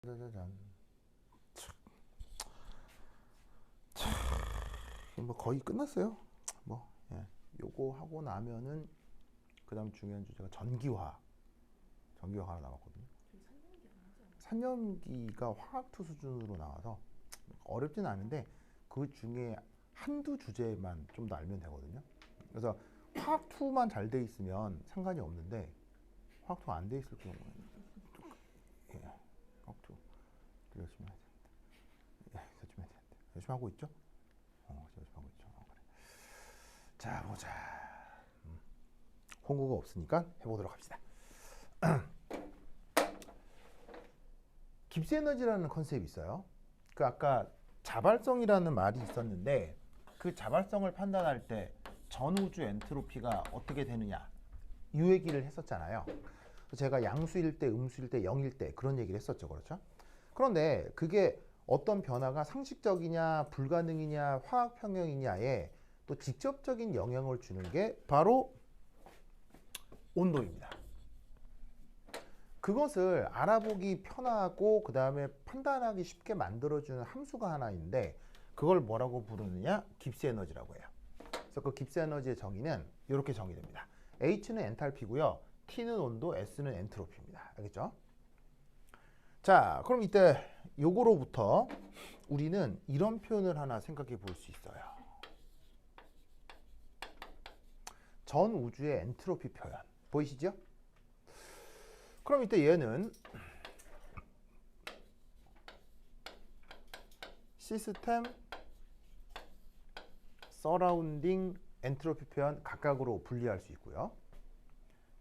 짜자잔. 뭐 거의 끝났어요. 뭐 요거 하고 나면은 그다음 중요한 주제가 전기화. 전기화가 하나 남았거든요. 산염기가 화학투 수준으로 나와서 어렵진 않은데 그 중에 한두 주제만 좀 더 알면 되거든요. 그래서 화학투만 잘 돼 있으면 상관이 없는데 화학투 안 돼 있을 경우에는 화학투 열심히 해야 됩니다. 열심히 해야 됩니다. 열심히 하고 있죠? 열심히 하고 있죠. 그래. 자 보자. 홍구가 없으니까 해보도록 합시다. 깁스 에너지라는 컨셉이 있어요. 그 아까 자발성이라는 말이 있었는데 그 자발성을 판단할 때 전우주 엔트로피가 어떻게 되느냐 이 얘기를 했었잖아요. 제가 양수일 때, 음수일 때, 0일 때 그런 얘기를 했었죠. 그렇죠? 그런데 그게 어떤 변화가 상식적이냐 불가능이냐 화학 평형이냐에 또 직접적인 영향을 주는 게 바로 온도입니다. 그것을 알아보기 편하고 그 다음에 판단하기 쉽게 만들어주는 함수가 하나 있는데 그걸 뭐라고 부르느냐? 깁스 에너지라고 해요. 그래서 그 깁스 에너지의 정의는 이렇게 정의됩니다. H는 엔탈피고요. T는 온도, S는 엔트로피입니다. 알겠죠? 자, 그럼 이때 요거로부터 우리는 이런 표현을 하나 생각해 볼 수 있어요. 전 우주의 엔트로피 표현. 보이시죠? 그럼 이때 얘는 시스템, 서라운딩, 엔트로피 표현 각각으로 분리할 수 있고요.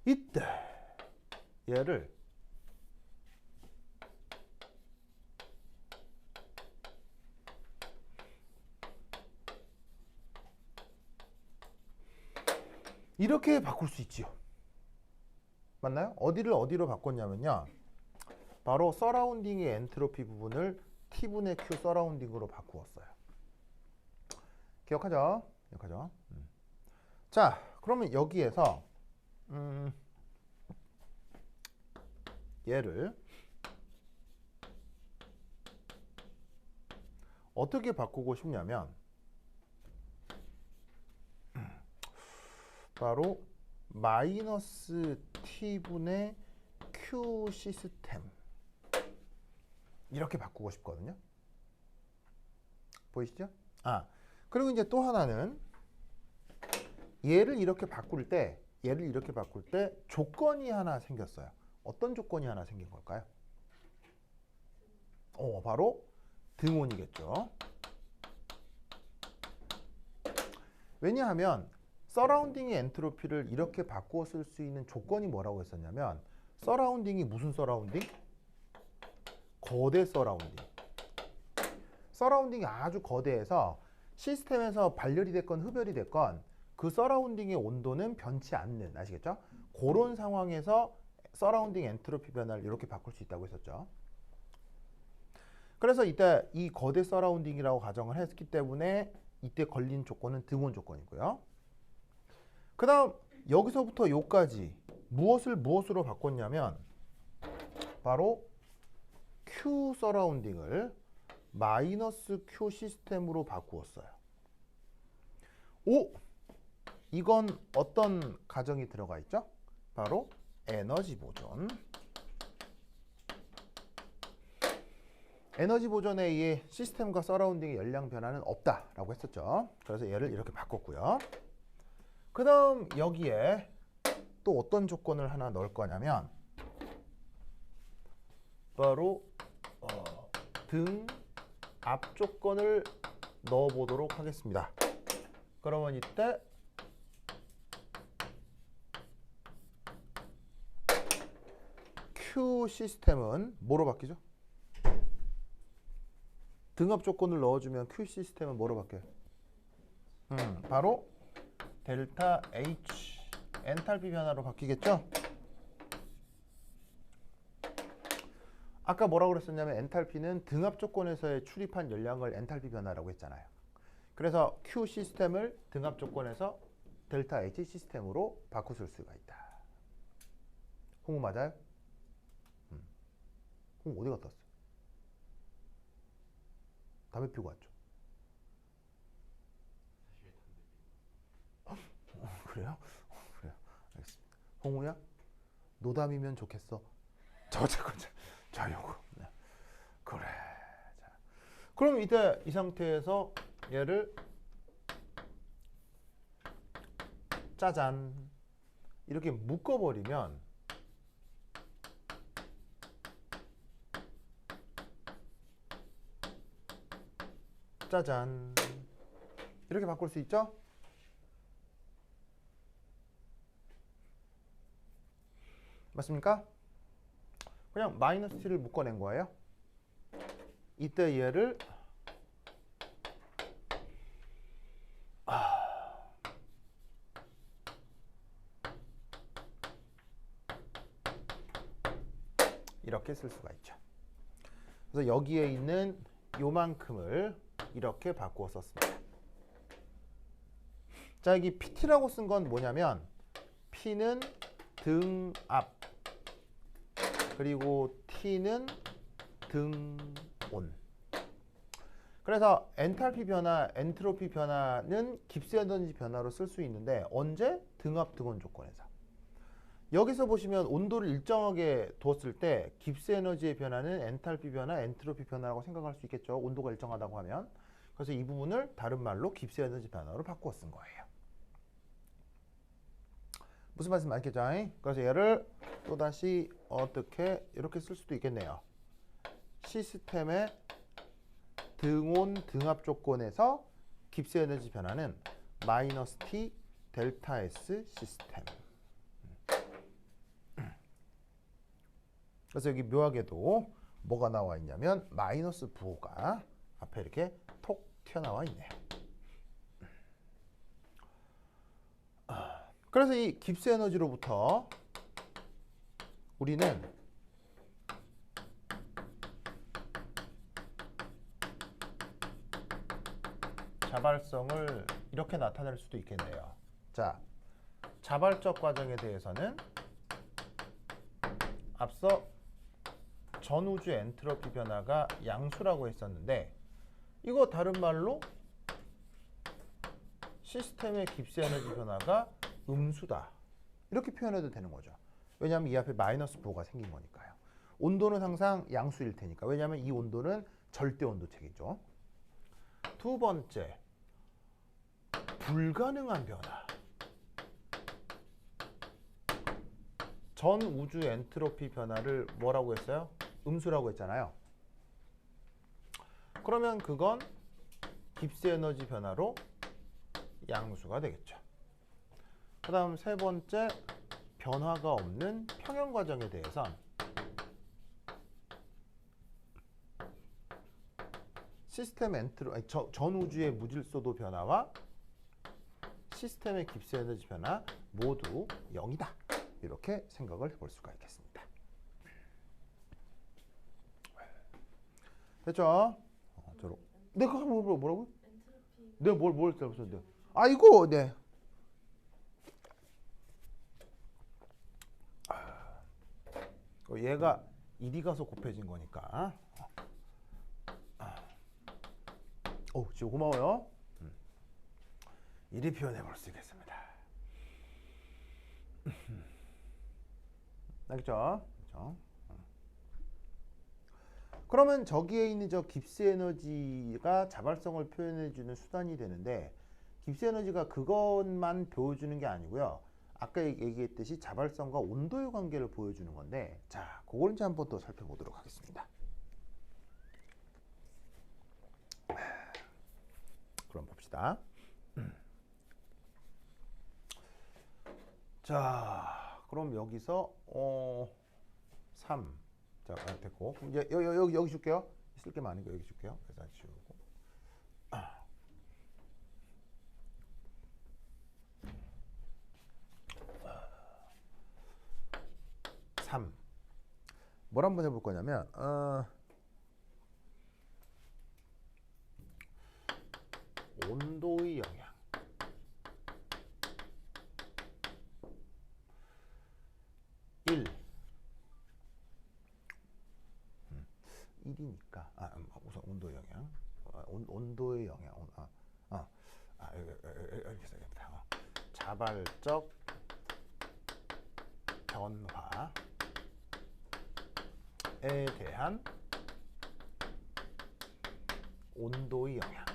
이때 얘를 이렇게 바꿀 수 있지요. 맞나요? 어디를 어디로 바꿨냐면요. 바로 서라운딩의 엔트로피 부분을 T분의 Q 서라운딩으로 바꾸었어요. 기억하죠? 기억하죠? 자, 그러면 여기에서 얘를 어떻게 바꾸고 싶냐면 바로 마이너스 T분의 Q 시스템 이렇게 바꾸고 싶거든요. 보이시죠? 그리고 이제 또 하나는 얘를 이렇게 바꿀 때 조건이 하나 생겼어요. 어떤 조건이 하나 생긴 걸까요? 바로 등온이겠죠. 왜냐하면 서라운딩의 엔트로피를 이렇게 바꾸어 쓸 수 있는 조건이 뭐라고 했었냐면 서라운딩이 무슨 서라운딩? 거대 서라운딩. 서라운딩이 아주 거대해서 시스템에서 발열이 됐건 흡열이 됐건 그 서라운딩의 온도는 변치 않는, 아시겠죠? 그런 상황에서 서라운딩 엔트로피 변화를 이렇게 바꿀 수 있다고 했었죠. 그래서 이때 이 거대 서라운딩이라고 가정을 했기 때문에 이때 걸린 조건은 등온 조건이고요. 그 다음 여기서부터 여기까지 무엇을 무엇으로 바꿨냐면 바로 Q 서라운딩을 마이너스 Q 시스템으로 바꾸었어요. 이건 어떤 가정이 들어가 있죠? 바로 에너지 보존. 에너지 보존에 의해 시스템과 서라운딩의 열량 변화는 없다라고 했었죠. 그래서 얘를 이렇게 바꿨고요. 그 다음 여기에 또 어떤 조건을 하나 넣을 거냐면 바로 등 앞 조건을 넣어보도록 하겠습니다. 그러면 이때 Q 시스템은 뭐로 바뀌죠? 등압 조건을 넣어주면 Q 시스템은 뭐로 바뀌어요? 바로 델타 H 엔탈피 변화로 바뀌겠죠? 아까 뭐라고 그랬었냐면 엔탈피는 등압 조건에서의 출입한 열량을 엔탈피 변화라고 했잖아요. 그래서 Q 시스템을 등압 조건에서 델타 H 시스템으로 바꾸실 수가 있다. 홍우 맞아요? 홍우 어디 갔다 왔어? 담배 피고 왔죠. 그래요? 그래요. 알겠습니다. 홍우야, 노담이면 좋겠어. 자, 요거. 네. 그래. 자. 그럼 이때 이 상태에서 얘를 짜잔 이렇게 묶어버리면 짜잔 이렇게 바꿀 수 있죠? 맞습니까? 그냥 마이너스 t를 묶어낸 거예요. 이때 얘를 이렇게 쓸 수가 있죠. 그래서 여기에 있는 요만큼을 이렇게 바꾸어 썼습니다. 자, 여기 PT라고 쓴 건 뭐냐면 P는 등압 그리고 T는 등온. 그래서 엔탈피 변화, 엔트로피 변화는 깁스 에너지 변화로 쓸 수 있는데 언제? 등압, 등온 조건에서. 여기서 보시면 온도를 일정하게 두었을 때 깁스 에너지의 변화는 엔탈피 변화, 엔트로피 변화라고 생각할 수 있겠죠. 온도가 일정하다고 하면. 그래서 이 부분을 다른 말로 깁스 에너지 변화로 바꾸어 쓴 거예요. 무슨 말씀 알겠죠? 그래서 얘를 또다시 어떻게 이렇게 쓸 수도 있겠네요. 시스템의 등온, 등압 조건에서 깁스 에너지 변화는 마이너스 T 델타 S 시스템. 그래서 여기 묘하게도 뭐가 나와 있냐면 마이너스 부호가 앞에 이렇게 톡 튀어나와 있네요. 그래서 이 깁스 에너지로부터 우리는 자발성을 이렇게 나타낼 수도 있겠네요. 자, 자발적 과정에 대해서는 앞서 전우주 엔트로피 변화가 양수라고 했었는데 이거 다른 말로 시스템의 깁스 에너지 변화가 음수다. 이렇게 표현해도 되는 거죠. 왜냐하면 이 앞에 마이너스 부호가 생긴 거니까요. 온도는 항상 양수일 테니까. 왜냐하면 이 온도는 절대 온도체이죠. 두 번째, 불가능한 변화. 전 우주 엔트로피 변화를 뭐라고 했어요? 음수라고 했잖아요. 그러면 그건 깁스 에너지 변화로 양수가 되겠죠. 그 다음 세 번째, 변화가 없는 평형 과정에 대해선 시스템 전 우주의 무질서도 변화와 시스템의 깁스 에너지 변화 모두 0이다. 이렇게 생각을 해볼 수가 있겠습니다. 됐죠? 내가 뭐라고? 내가 뭘 잘못했는데? 아이고, 네. 얘가 일이 가서 곱해진 거니까. 지금 고마워요. 이리 표현해 볼 수 있겠습니다. 알겠죠? 그렇죠? 그러면 저기에 있는 저 깁스 에너지가 자발성을 표현해 주는 수단이 되는데 깁스 에너지가 그것만 보여주는 게 아니고요. 아까 얘기했듯이 자발성과 온도의 관계를 보여주는 건데 자, 그걸 이제 한번 더 살펴보도록 하겠습니다. 그럼 봅시다. 자, 그럼 여기서 3. 자, 됐고. 이제 여기 줄게요. 쓸 게 많으니까 여기 줄게요. 그래서 지우고. 3. 뭘 한번 해볼 거냐면 온도의 영향. 1이니까 우선 온도 영향 온도의 영향. 이렇게 써야겠다. 자발적 변화에 대한 온도의 영향.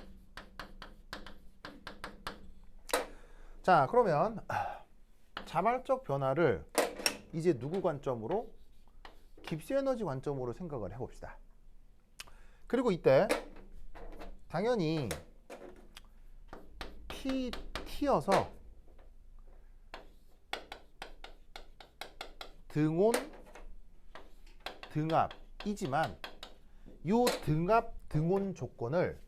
자, 그러면 자발적 변화를 이제 누구 관점으로? 깁스 에너지 관점으로 생각을 해봅시다. 그리고 이때 당연히 T여서 등온, 등압이지만 이 등압, 등온 조건을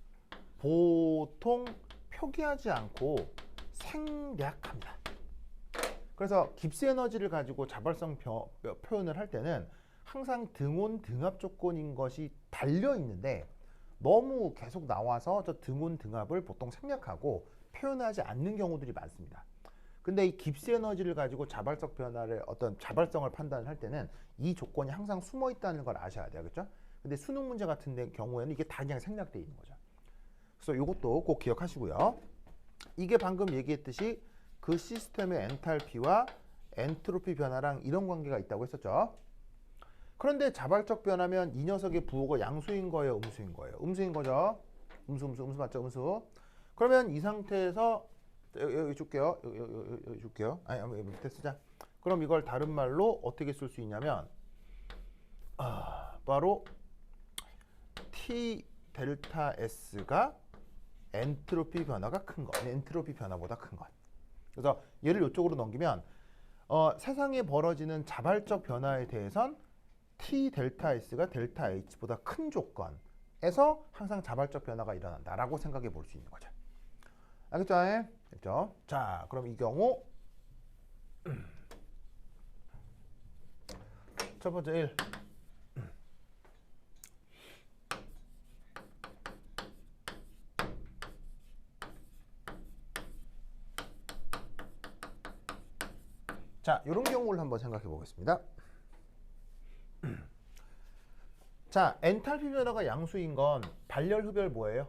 보통 표기하지 않고 생략합니다. 그래서 깁스 에너지를 가지고 자발성 표현을 할 때는 항상 등온, 등압 조건인 것이 달려 있는데 너무 계속 나와서 저 등온, 등압을 보통 생략하고 표현하지 않는 경우들이 많습니다. 근데 이 깁스 에너지를 가지고 자발적 변화를 어떤 자발성을 판단할 때는 이 조건이 항상 숨어 있다는 걸 아셔야 돼요. 그렇죠? 근데 수능 문제 같은 경우에는 이게 다 그냥 생략되어 있는 거죠. 그래서 이것도 꼭 기억하시고요. 이게 방금 얘기했듯이 그 시스템의 엔탈피와 엔트로피 변화랑 이런 관계가 있다고 했었죠. 그런데 자발적 변화면 이 녀석의 부호가 양수인 거예요, 음수인 거예요? 음수인 거죠. 음수 맞죠? 음수. 그러면 이 상태에서 여기 줄게요. 여기 줄게요. 아니, 밑에 쓰자. 그럼 이걸 다른 말로 어떻게 쓸 수 있냐면 바로 T 델타 S가 엔트로피 변화가 큰 것, 엔트로피 변화보다 큰 것. 그래서 얘를 이쪽으로 넘기면 세상에 벌어지는 자발적 변화에 대해선 T 델타 S가 델타 H보다 큰 조건에서 항상 자발적 변화가 일어난다라고 생각해 볼 수 있는 거죠. 알겠죠? 됐죠? 자, 그럼 이 경우 첫 번째 1. 자, 이런 경우를 한번 생각해 보겠습니다. 자, 엔탈피 변화가 양수인 건 발열, 흡열 뭐예요?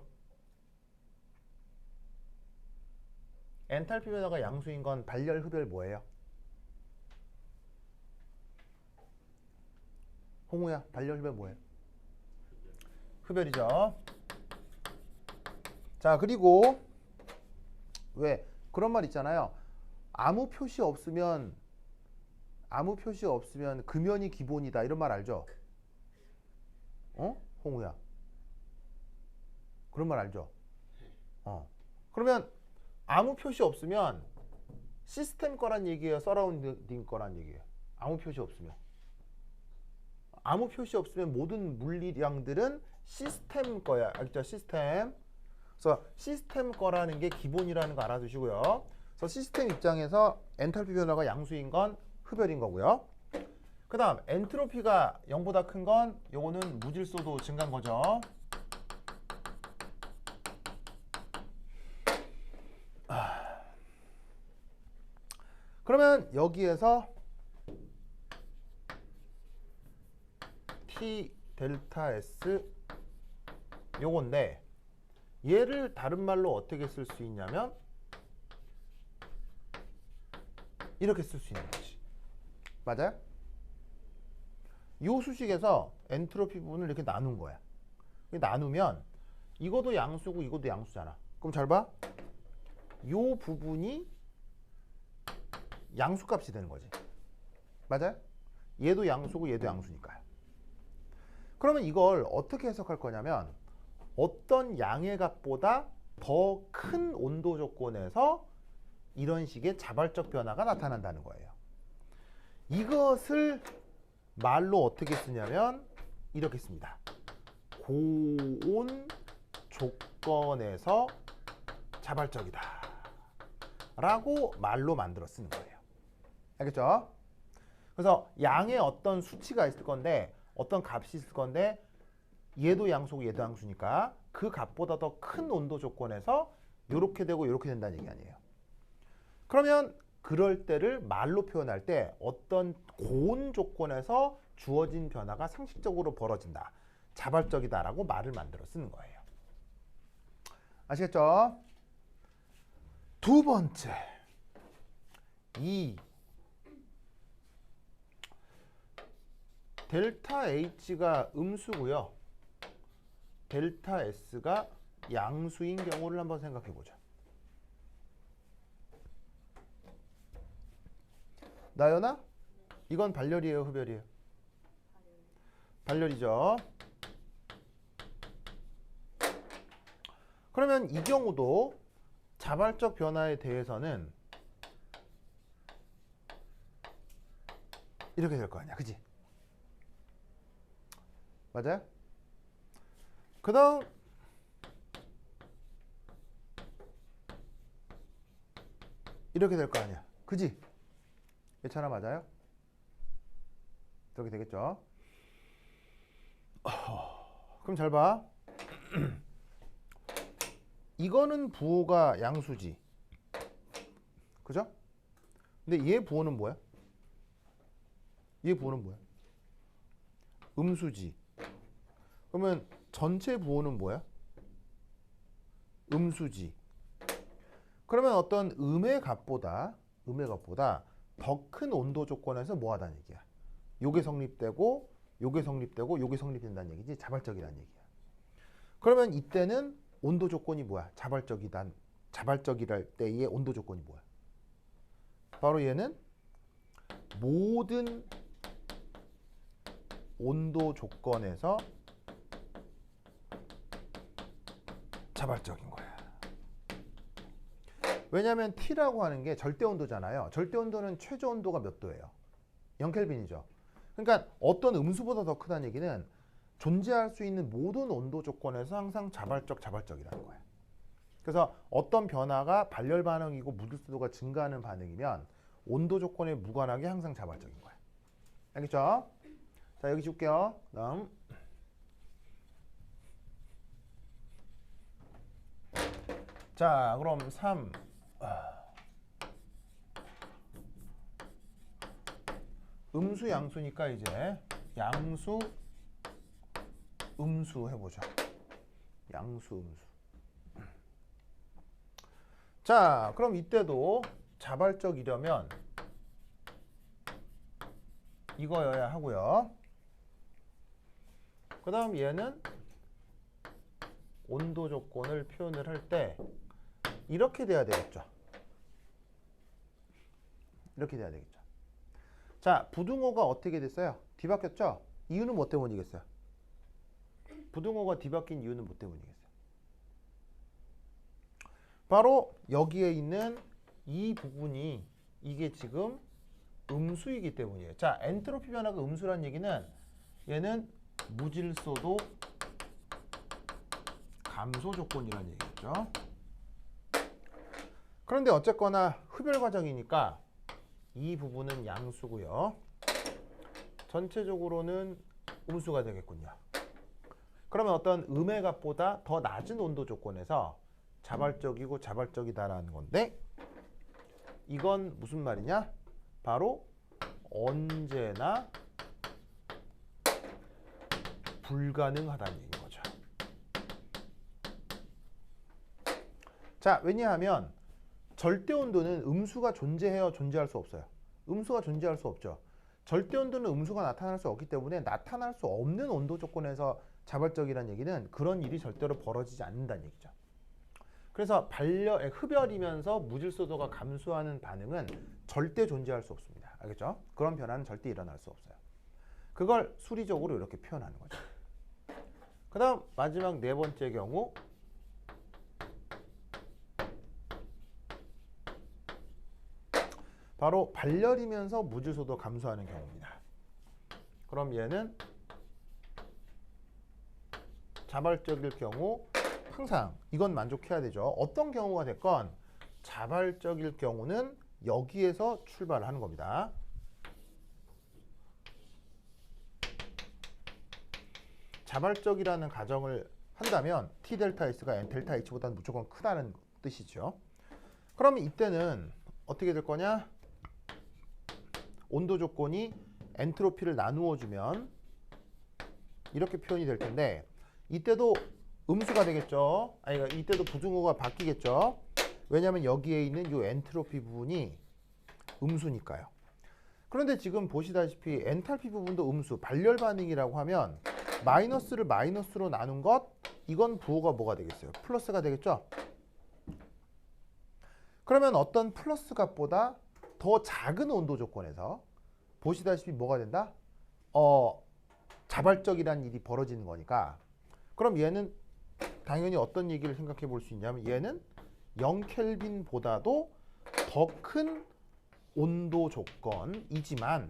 엔탈피 변화가 양수인 건 발열, 흡열 뭐예요? 홍우야, 발열, 흡열 뭐예요? 흡열이죠. 자, 그리고 왜 그런 말 있잖아요. 아무 표시 없으면 금연이 기본이다. 이런 말 알죠? 홍우야. 그런 말 알죠? 그러면 아무 표시 없으면 시스템 거란 얘기예요? 서라운딩 거란 얘기예요? 아무 표시 없으면. 아무 표시 없으면 모든 물리량들은 시스템 거야. 알겠죠? 시스템. 그래서 시스템 거라는 게 기본이라는 거 알아두시고요. 그래서 시스템 입장에서 엔탈피 변화가 양수인 건 흡열인 거고요. 그 다음 엔트로피가 0보다 큰 건 요거는 무질소도 증가한 거죠. 그러면 여기에서 T 델타 S 요건데 얘를 다른 말로 어떻게 쓸 수 있냐면 이렇게 쓸 수 있는 거지. 맞아요? 이 수식에서 엔트로피 부분을 이렇게 나눈 거야. 나누면 이것도 양수고 이것도 양수잖아. 그럼 잘 봐. 이 부분이 양수값이 되는 거지. 맞아요? 얘도 양수고 얘도 양수니까요. 그러면 이걸 어떻게 해석할 거냐면 어떤 양의 값보다 더 큰 온도 조건에서 이런 식의 자발적 변화가 나타난다는 거예요. 이것을 말로 어떻게 쓰냐면 이렇게 씁니다. 고온 조건에서 자발적이다 라고 말로 만들어 쓰는 거예요. 알겠죠? 그래서 양의 어떤 수치가 있을 건데 어떤 값이 있을 건데 얘도 양수고 얘도 양수니까 그 값보다 더 큰 온도 조건에서 이렇게 되고 이렇게 된다는 얘기 아니에요. 그러면 그럴 때를 말로 표현할 때 어떤 고온 조건에서 주어진 변화가 상식적으로 벌어진다. 자발적이다라고 말을 만들어 쓰는 거예요. 아시겠죠? 두 번째, 이 델타 H가 음수고요. 델타 S가 양수인 경우를 한번 생각해 보자. 나연아? 이건 발열이에요, 흡열이에요? 발열이죠. 그러면 이 경우도 자발적 변화에 대해서는 이렇게 될 거 아니야, 그지? 맞아요? 그 다음 이렇게 될 거 아니야, 그지? 예찬아 맞아요? 이렇게 되겠죠? 그럼 잘 봐. 이거는 부호가 양수지, 그죠? 근데 얘 부호는 뭐야? 얘 부호는 뭐야? 음수지. 그러면 전체 부호는 뭐야? 음수지. 그러면 어떤 음의 값보다 더 큰 온도 조건에서 뭐 하다는 얘기야? 요게 성립되고 요게 성립되고 요게 성립된다는 얘기지. 자발적이라는 얘기야. 그러면 이때는 온도 조건이 뭐야? 자발적이랄 때의 온도 조건이 뭐야? 바로 얘는 모든 온도 조건에서 자발적인 거야. 왜냐하면 T라고 하는 게 절대 온도잖아요. 절대 온도는 최저 온도가 몇 도예요? 0켈빈이죠. 그러니까 어떤 음수보다 더 크다는 얘기는 존재할 수 있는 모든 온도 조건에서 항상 자발적이라는 거예요. 그래서 어떤 변화가 발열 반응이고 무질서도가 증가하는 반응이면 온도 조건에 무관하게 항상 자발적인 거예요. 알겠죠? 자, 여기 줄게요. 다음. 자, 그럼 3. 음수 양수니까 이제 양수 음수 해보자. 양수 음수. 자, 그럼 이때도 자발적이려면 이거여야 하고요. 그 다음 얘는 온도 조건을 표현을 할 때 이렇게 돼야 되겠죠. 이렇게 돼야 되겠죠. 자, 부등호가 어떻게 됐어요? 뒤바뀌었죠? 이유는 뭐 때문이겠어요? 부등호가 뒤바뀐 이유는 뭐 때문이겠어요? 바로 여기에 있는 이 부분이 이게 지금 음수이기 때문이에요. 자, 엔트로피 변화가 음수란 얘기는 얘는 무질서도 감소 조건이라는 얘기죠. 그런데 어쨌거나 흡열 과정이니까 이 부분은 양수고요. 전체적으로는 음수가 되겠군요. 그러면 어떤 음의 값보다 더 낮은 온도 조건에서 자발적이고 자발적이다라는 건데 이건 무슨 말이냐? 바로 언제나 불가능하다는 얘기인 거죠. 자, 왜냐하면 절대 온도는 음수가 존재해요, 존재할 수 없어요? 음수가 존재할 수 없죠. 절대 온도는 음수가 나타날 수 없기 때문에 나타날 수 없는 온도 조건에서 자발적이라는 얘기는 그런 일이 절대로 벌어지지 않는다는 얘기죠. 그래서 흡열이면서 무질서도가 감소하는 반응은 절대 존재할 수 없습니다. 알겠죠? 그런 변화는 절대 일어날 수 없어요. 그걸 수리적으로 이렇게 표현하는 거죠. 그 다음 마지막 네 번째 경우 바로 발열이면서 무질서도 감소하는 경우입니다. 그럼 얘는 자발적일 경우 항상 이건 만족해야 되죠. 어떤 경우가 됐건 자발적일 경우는 여기에서 출발하는 겁니다. 자발적이라는 가정을 한다면 T 델타 S가 N 델타 H보다는 무조건 크다는 뜻이죠. 그러면 이때는 어떻게 될 거냐? 온도 조건이 엔트로피를 나누어 주면 이렇게 표현이 될 텐데 이때도 음수가 되겠죠. 아니 이때도 부등호가 바뀌겠죠. 왜냐하면 여기에 있는 이 엔트로피 부분이 음수니까요. 그런데 지금 보시다시피 엔탈피 부분도 음수, 발열 반응이라고 하면 마이너스를 마이너스로 나눈 것, 이건 부호가 뭐가 되겠어요? 플러스가 되겠죠? 그러면 어떤 플러스 값보다 더 작은 온도 조건에서 보시다시피 뭐가 된다? 자발적이라는 일이 벌어지는 거니까, 그럼 얘는 당연히 어떤 얘기를 생각해 볼 수 있냐면 얘는 0켈빈보다도 더 큰 온도 조건이지만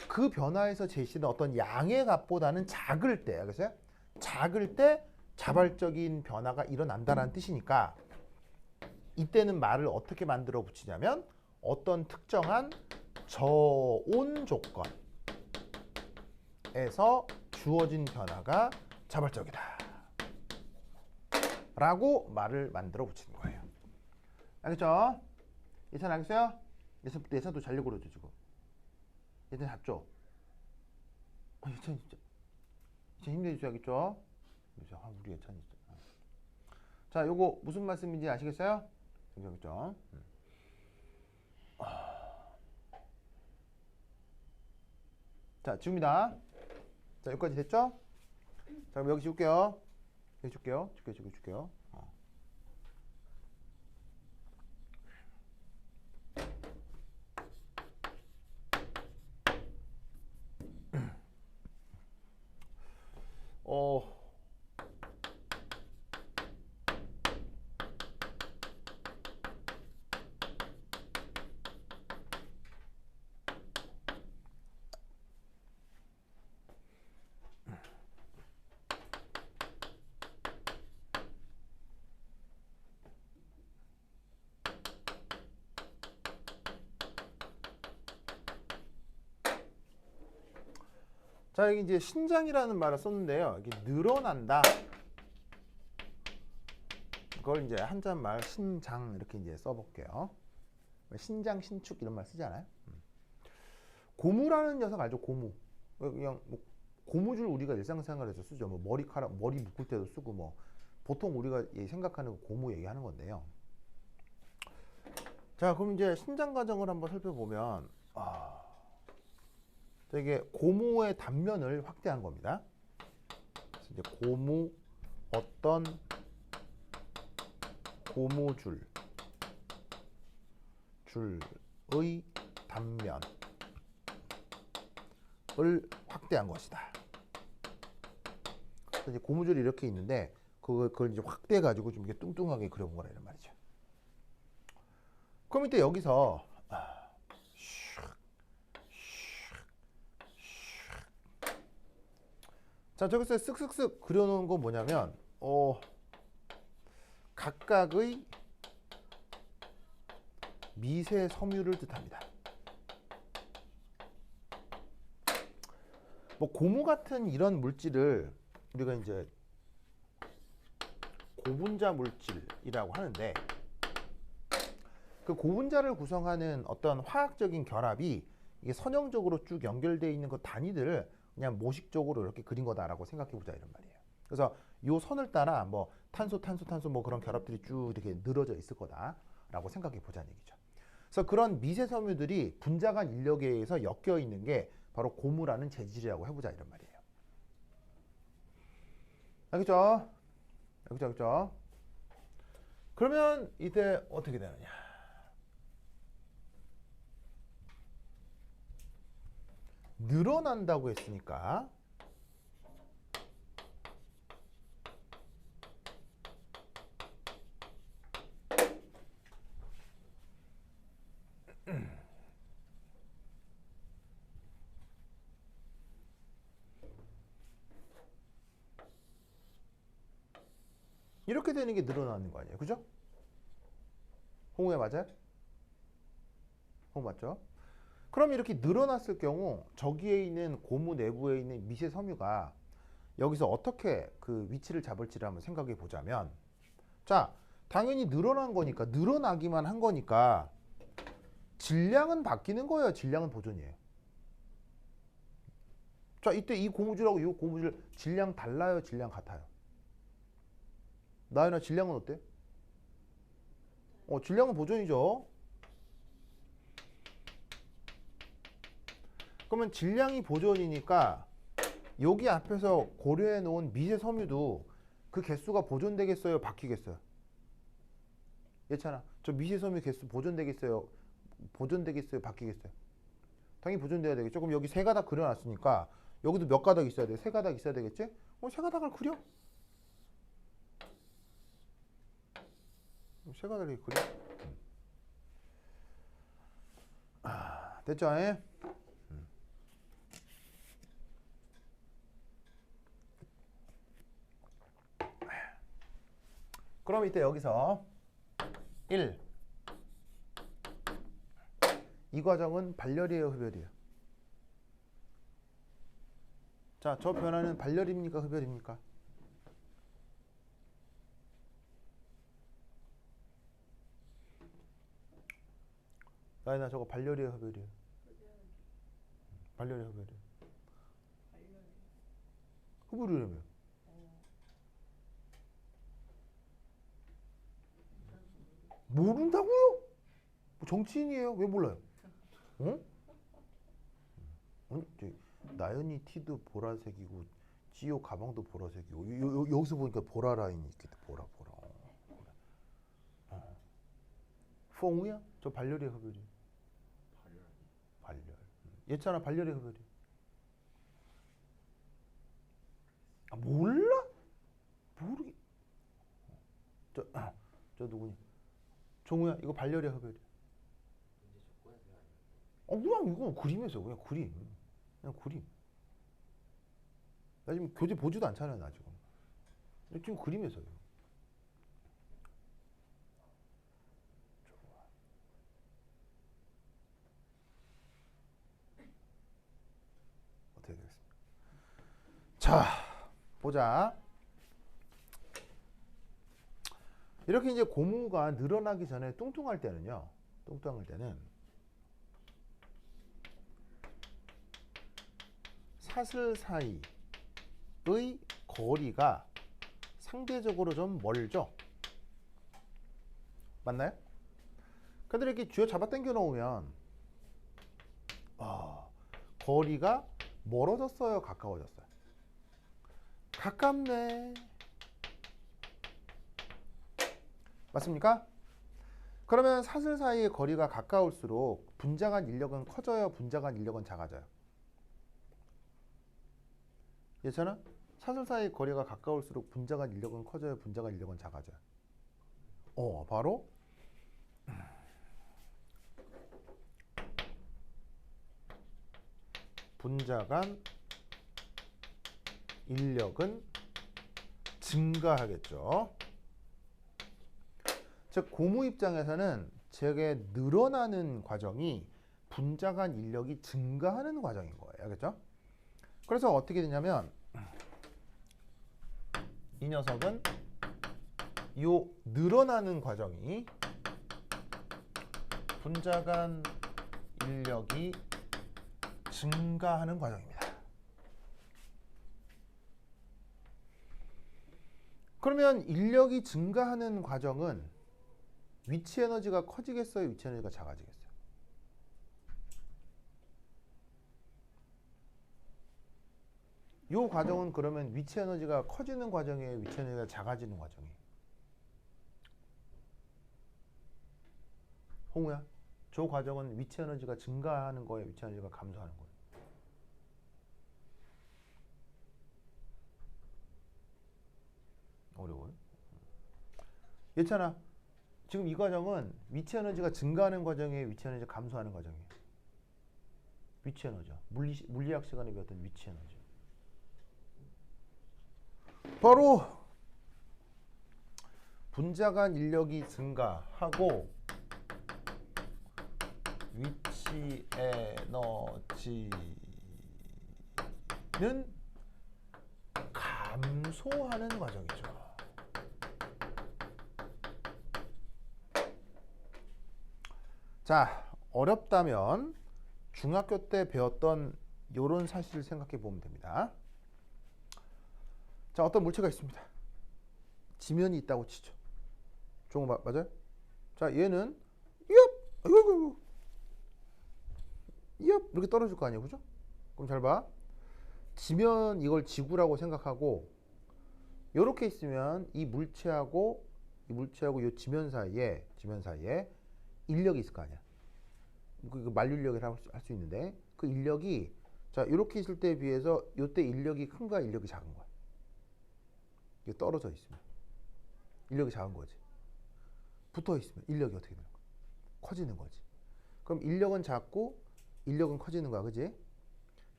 그 변화에서 제시된 어떤 양의 값보다는 작을 때, 그래서 작을 때 자발적인 변화가 일어난다는 뜻이니까 이때는 말을 어떻게 만들어 붙이냐면 어떤 특정한 저온 조건에서 주어진 변화가 자발적이다 라고 말을 만들어 붙이는 거예요. 알겠죠? 예찬 알겠어요? 예찬도 잘 고르죠 지금. 예찬 잡죠? 예찬 진짜 힘내주셔야겠죠? 우리 예찬 진짜. 자, 요거 무슨 말씀인지 아시겠어요? 알겠죠? 자, 지웁니다. 자, 여기까지 됐죠? 자, 그럼 여기 지울게요. 여기 줄게요. 줄게요. 자, 여기 이제 신장이라는 말을 썼는데요. 이게 늘어난다. 그걸 이제 한자말 신장 이렇게 이제 써볼게요. 신장, 신축 이런 말 쓰지 않아요? 고무라는 녀석 알죠? 고무. 그냥 뭐 고무줄 우리가 일상생활에서 쓰죠. 뭐 머리카락, 머리 묶을 때도 쓰고 뭐 보통 우리가 생각하는 고무 얘기하는 건데요. 자, 그럼 이제 신장 과정을 한번 살펴보면 이게 고무의 단면을 확대한 겁니다. 그래서 이제 어떤 고무줄의 단면을 확대한 것이다. 그래서 이제 고무줄이 이렇게 있는데 그걸 이제 확대해 가지고 좀 이렇게 뚱뚱하게 그려본 거라 이런 말이죠. 그럼 이때 여기서 자, 저기서 쓱쓱쓱 그려놓은 건 뭐냐면 각각의 미세 섬유를 뜻합니다. 뭐 고무 같은 이런 물질을 우리가 이제 고분자 물질이라고 하는데 그 고분자를 구성하는 어떤 화학적인 결합이 이게 선형적으로 쭉 연결되어 있는 그 단위들을 그냥 모식적으로 이렇게 그린 거다라고 생각해 보자 이런 말이에요. 그래서 요 선을 따라 뭐 탄소 뭐 그런 결합들이 쭉 이렇게 늘어져 있을 거다라고 생각해 보자는 얘기죠. 그래서 그런 미세 섬유들이 분자 간 인력에 의해서 엮여 있는 게 바로 고무라는 재질이라고 해보자 이런 말이에요. 알겠죠? 알겠죠? 그러면 이때 어떻게 되느냐? 늘어난다고 했으니까 이렇게 되는 게 늘어나는 거 아니에요? 그죠? 홍우야 맞아요? 홍우 맞죠? 그럼 이렇게 늘어났을 경우 저기에 있는 고무 내부에 있는 미세 섬유가 여기서 어떻게 그 위치를 잡을지를 한번 생각해 보자면, 자, 당연히 늘어난 거니까, 늘어나기만 한 거니까 질량은 바뀌는 거예요? 질량은 보존이에요? 자, 이때 이 고무줄하고 이 고무줄 질량 달라요, 질량 같아요? 나연아, 질량은 어때? 질량은 보존이죠. 그러면 질량이 보존이니까 여기 앞에서 고려해 놓은 미세 섬유도 그 개수가 보존되겠어요, 바뀌겠어요? 예찬아, 저 미세 섬유 개수 보존되겠어요, 바뀌겠어요? 당연히 보존돼야 되겠죠. 그럼 여기 세 가닥 그려놨으니까 여기도 몇 가닥 있어야 돼? 세 가닥 있어야 되겠지? 세 가닥을 그려. 세 가닥을 그려. 됐죠? 그럼 이때 여기서 1. 이 과정은 발열이에요, 흡열이에요? 자, 저 변화는 발열입니까, 흡열입니까? 나이나 저거 발열이에요, 흡열이에요? 발열이에요, 흡열이에요? 흡열이라며. 모른다고요? 뭐 정치인이에요? 왜 몰라요? 아니, 나연이 티도 보라색이고 지호 가방도 보라색이고 여기서 보니까 보라 라인이 있겠다. 보라. 뽕이야? 저 발열이야, 흡열이? 발열. 얘잖아, 발열이야, 흡열이? 몰라? 모르게. 저 누구니? 종우야, 이거 발열이야, 흡열이? 그냥 이거 그림에서 그냥 그림. 나 지금 교재 보지도 않잖아요, 나 지금 그림에서요. 어떻게 되겠습니까? 자, 보자. 이렇게 이제 고무가 늘어나기 전에 뚱뚱할 때는 사슬 사이의 거리가 상대적으로 좀 멀죠? 맞나요? 근데 이렇게 쥐어 잡아 당겨 놓으면 거리가 멀어졌어요, 가까워졌어요? 가깝네. 맞습니까? 그러면 사슬 사이의 거리가 가까울수록 분자간 인력은 커져요, 분자간 인력은 작아져요? 예찬아? 사슬 사이의 거리가 가까울수록 분자간 인력은 커져요, 분자간 인력은 작아져요? 바로 분자간 인력은 증가하겠죠. 즉 고무 입장에서는 저게 늘어나는 과정이 분자간 인력이 증가하는 과정인 거예요. 알겠죠? 그래서 어떻게 되냐면 이 녀석은 요 늘어나는 과정이 분자간 인력이 증가하는 과정입니다. 그러면 인력이 증가하는 과정은 위치 에너지가 커지겠어요, 위치 에너지가 작아지겠어요? 이 과정은 그러면 위치 에너지가 커지는 과정이에요, 위치 에너지가 작아지는 과정이에요? 홍우야, 저 과정은 위치 에너지가 증가하는 거예요, 위치 에너지가 감소하는 거예요? 어려워요? 예찬아, 지금 이 과정은 위치 에너지가 증가하는 과정이에요, 위치 에너지가 감소하는 과정이에요? 위치 에너지. 물리학 시간에 배웠던 위치 에너지. 바로 분자간 인력이 증가하고 위치 에너지는 감소하는 과정이죠. 자, 어렵다면 중학교 때 배웠던 요런 사실을 생각해 보면 됩니다. 자, 어떤 물체가 있습니다. 지면이 있다고 치죠. 좋은 거 맞아요? 자, 얘는 아이고 이렇게 떨어질 거 아니에요, 그죠? 그럼 잘 봐. 지면 이걸 지구라고 생각하고 이렇게 있으면 이 물체하고 이 지면 사이에 인력이 있을 거 아니야. 그 만류인력이라고 할 수 있는데 그 인력이 자 이렇게 있을 때에 비해서 이때 인력이 큰가 인력이 작은 거야. 이게 떨어져 있으면 인력이 작은 거지. 붙어 있으면 인력이 어떻게 되는 거야? 커지는 거지. 그럼 인력은 작고 인력은 커지는 거야, 그지?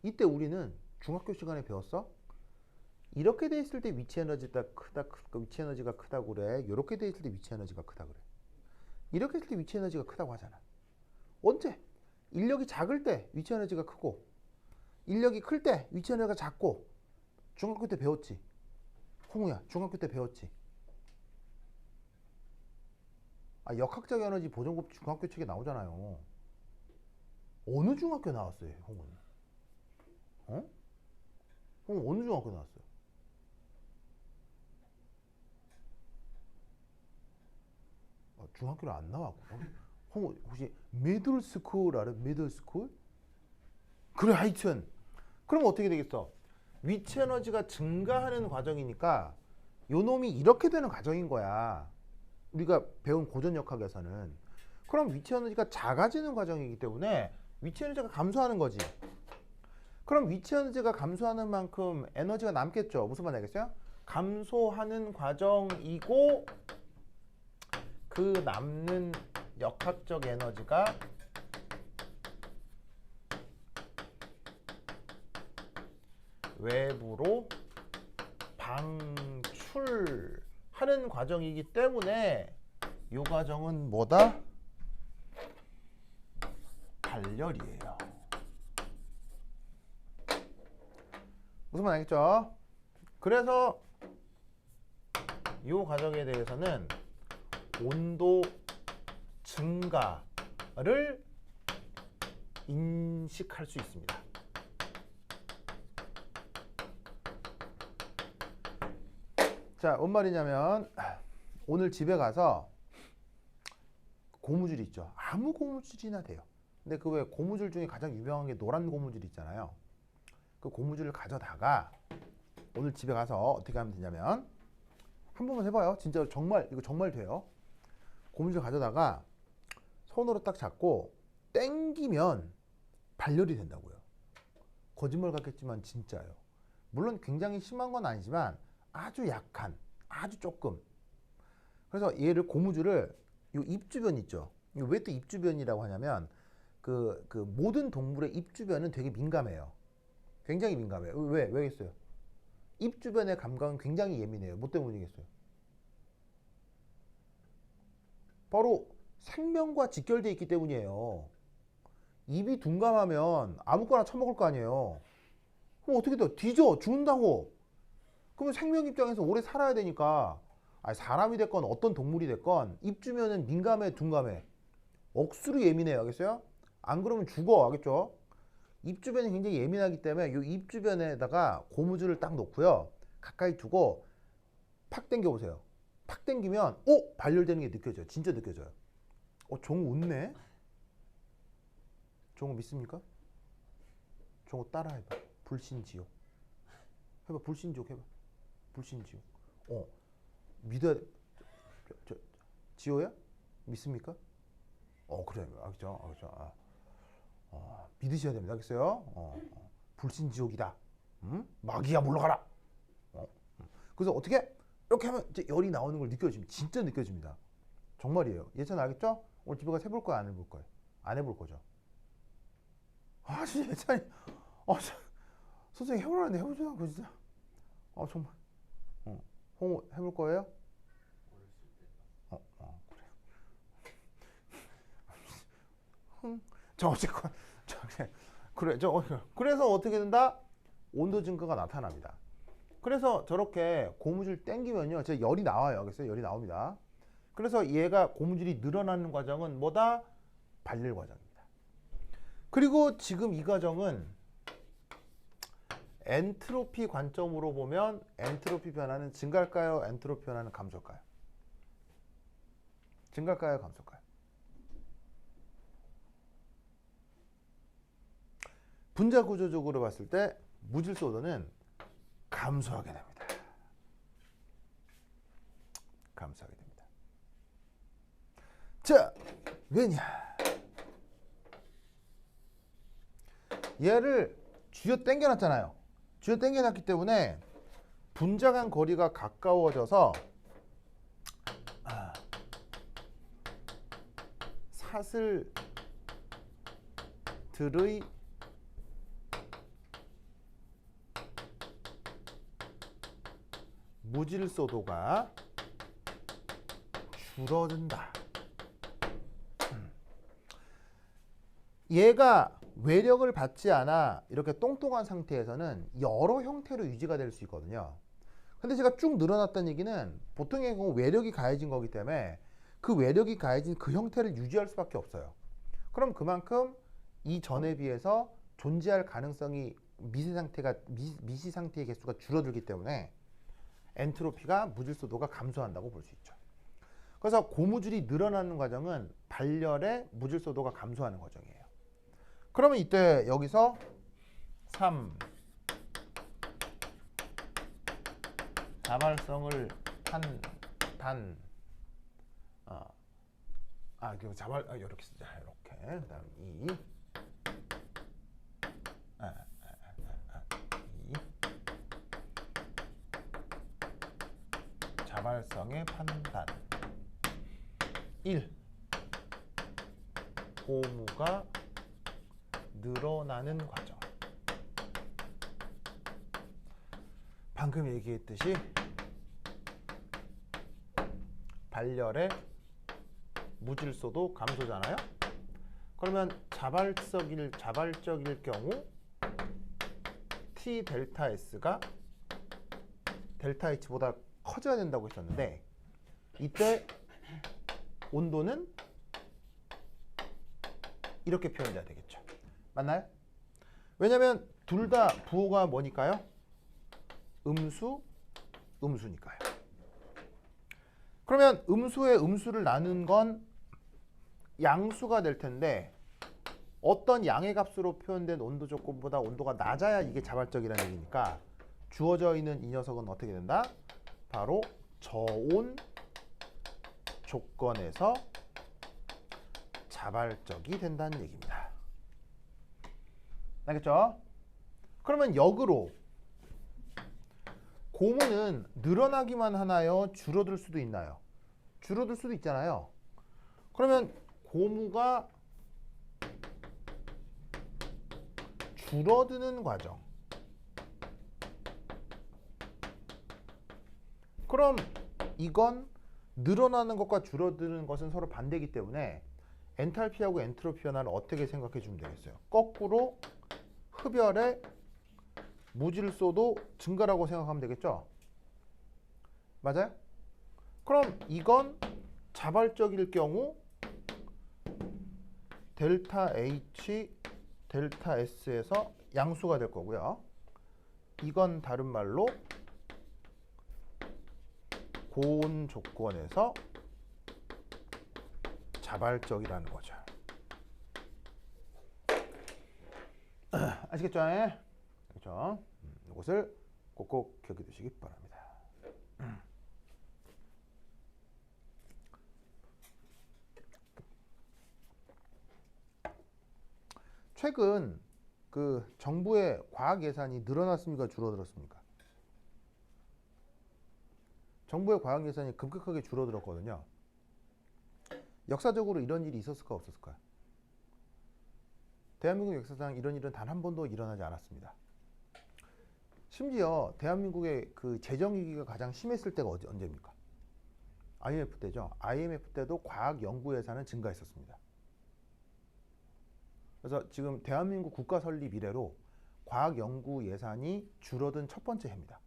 이때 우리는 중학교 시간에 배웠어. 이렇게 돼 있을 때 위치 에너지가 크다고 그래. 이렇게 돼 있을 때 위치 에너지가 크다 그래. 이렇게 있을 때 위치 에너지가 크다고 하잖아. 언제? 인력이 작을 때 위치 에너지가 크고 인력이 클 때 위치 에너지가 작고. 중학교 때 배웠지. 홍우야, 중학교 때 배웠지. 아, 역학적 에너지 보존법 중학교 책에 나오잖아요. 어느 중학교 나왔어요, 홍우는? 어? 홍우 어느 중학교 나왔어요? 아, 중학교를 안 나왔고. 홍우 혹시 미들스쿨 알아? 미들스쿨? 그래, 하여튼 그럼 어떻게 되겠어? 위치 에너지가 증가하는 과정이니까 요 놈이 이렇게 되는 과정인 거야. 우리가 배운 고전 역학에서는. 그럼 위치 에너지가 작아지는 과정이기 때문에 위치 에너지가 감소하는 거지. 그럼 위치 에너지가 감소하는 만큼 에너지가 남겠죠. 무슨 말인지 알겠어요? 감소하는 과정이고 그 남는 역학적 에너지가 외부로 방출하는 과정이기 때문에 이 과정은 뭐다? 발열이에요. 무슨 말 알겠죠? 그래서 이 과정에 대해서는 온도 증가를 인식할 수 있습니다. 자, 뭔 말이냐면 오늘 집에 가서 고무줄 있죠. 아무 고무줄이나 돼요. 근데 그 왜 고무줄 중에 가장 유명한 게 노란 고무줄 있잖아요. 그 고무줄을 가져다가 오늘 집에 가서 어떻게 하면 되냐면 한 번만 해봐요. 진짜 정말 이거 정말 돼요. 고무줄 가져다가 손으로 딱 잡고 땡기면 발열이 된다고요. 거짓말 같겠지만 진짜예요. 물론 굉장히 심한 건 아니지만 아주 약한, 아주 조금. 그래서 얘를 고무줄을 이 입 주변 있죠. 왜 또 입 주변이라고 하냐면 그 모든 동물의 입 주변은 되게 민감해요. 굉장히 민감해요. 왜겠어요? 입 주변의 감각은 굉장히 예민해요. 뭐 때문이겠어요? 바로 생명과 직결되어 있기 때문이에요. 입이 둔감하면 아무거나 처먹을 거 아니에요. 그럼 어떻게 돼요? 뒤져 죽는다고. 그러면 생명 입장에서 오래 살아야 되니까 사람이 됐건 어떤 동물이 됐건 입 주면은 민감해 둔감해. 억수로 예민해요. 알겠어요? 안 그러면 죽어. 알겠죠? 입 주변이 굉장히 예민하기 때문에 이 입 주변에다가 고무줄을 딱 놓고요. 가까이 두고 팍 당겨 보세요. 팍 당기면 발열되는 게 느껴져요. 진짜 느껴져요. 종우 웃네. 종우 믿습니까? 종우 따라해봐. 불신지옥. 해봐. 불신지옥 해봐. 불신지옥. 믿어야 돼. 지호야? 믿습니까? 그래. 알겠죠. 믿으셔야 됩니다. 알겠어요? 불신지옥이다. 마귀야 물러가라. 그래서 어떻게 이렇게 하면 이제 열이 나오는 걸 느껴집니다. 진짜 느껴집니다. 정말이에요. 예찬 알겠죠? 오늘 집에 가서 해볼 거야, 안 해볼 거예요? 안 해볼 거죠. 진짜 예찬이 선생님 해보라는데 해보지도 않고 진짜. 정말. 홍우 해볼 거예요? 그래. 어쨌건 그래서 어떻게 된다? 온도 증가가 나타납니다. 그래서 저렇게 고무줄 당기면요, 제 열이 나와요. 알겠어요? 열이 나옵니다. 그래서 얘가 고무줄이 늘어나는 과정은 뭐다? 발열 과정입니다. 그리고 지금 이 과정은 엔트로피 관점으로 보면 엔트로피 변화는 증가할까요? 엔트로피 변화는 감소할까요? 증가할까요? 감소할까요? 분자 구조적으로 봤을 때 무질소도는 감소하게 됩니다. 감소하게 됩니다. 자, 왜냐? 얘를 쥐어 당겨놨잖아요. 쥐어 당겨놨기 때문에 분자 간 거리가 가까워져서 사슬들의 무질소도가 줄어든다. 얘가 외력을 받지 않아 이렇게 똥똥한 상태에서는 여러 형태로 유지가 될 수 있거든요. 근데 제가 쭉 늘어났다는 얘기는 보통의 경우 외력이 가해진 거기 때문에 그 외력이 가해진 그 형태를 유지할 수밖에 없어요. 그럼 그만큼 이전에 비해서 존재할 가능성이 미시 상태의 개수가 줄어들기 때문에 엔트로피가 무질소도가 감소한다고 볼 수 있죠. 그래서 고무줄이 늘어나는 과정은 발열의 무질소도가 감소하는 과정이에요. 그러면 이때 여기서 3 자발성을 판단 이렇게 쓰자. 이렇게 그다음 2 자발성의 판단 1 고무가 늘어나는 과정. 방금 얘기했듯이 발열의 무질소도 감소잖아요. 그러면 자발적일 경우 T 델타 S가 델타 H보다 커져야 된다고 했었는데 이때 온도는 이렇게 표현돼야 되겠죠. 맞나요? 왜냐하면 둘 다 부호가 뭐니까요? 음수니까요. 그러면 음수에 음수를 나눈 건 양수가 될 텐데 어떤 양의 값으로 표현된 온도 조건보다 온도가 낮아야 이게 자발적이라는 얘기니까 주어져 있는 이 녀석은 어떻게 된다? 바로 저온 조건에서 자발적이 된다는 얘기입니다. 알겠죠? 그러면 역으로 고무는 늘어나기만 하나요? 줄어들 수도 있나요? 줄어들 수도 있잖아요. 그러면 고무가 줄어드는 과정. 그럼 이건 늘어나는 것과 줄어드는 것은 서로 반대이기 때문에 엔탈피하고 엔트로피 변화를 어떻게 생각해 주면 되겠어요? 거꾸로 흡열의 무질소도 증가라고 생각하면 되겠죠? 맞아요? 그럼 이건 자발적일 경우 델타 H, 델타 S에서 양수가 될 거고요. 이건 다른 말로 고온 조건에서 자발적이라는 거죠. 아시겠죠? 그렇죠? 이것을 꼭꼭 기억해 두시기 바랍니다. 최근 그 정부의 과학 예산이 늘어났습니까? 줄어들었습니까? 정부의 과학 예산이 급격하게 줄어들었거든요. 역사적으로 이런 일이 있었을까 없었을까요? 대한민국 역사상 이런 일은 단 한 번도 일어나지 않았습니다. 심지어 대한민국의 그 재정 위기가 가장 심했을 때가 언제입니까? IMF 때죠. IMF 때도 과학 연구 예산은 증가했었습니다. 그래서 지금 대한민국 국가 설립 이래로 과학 연구 예산이 줄어든 첫 번째 해입니다.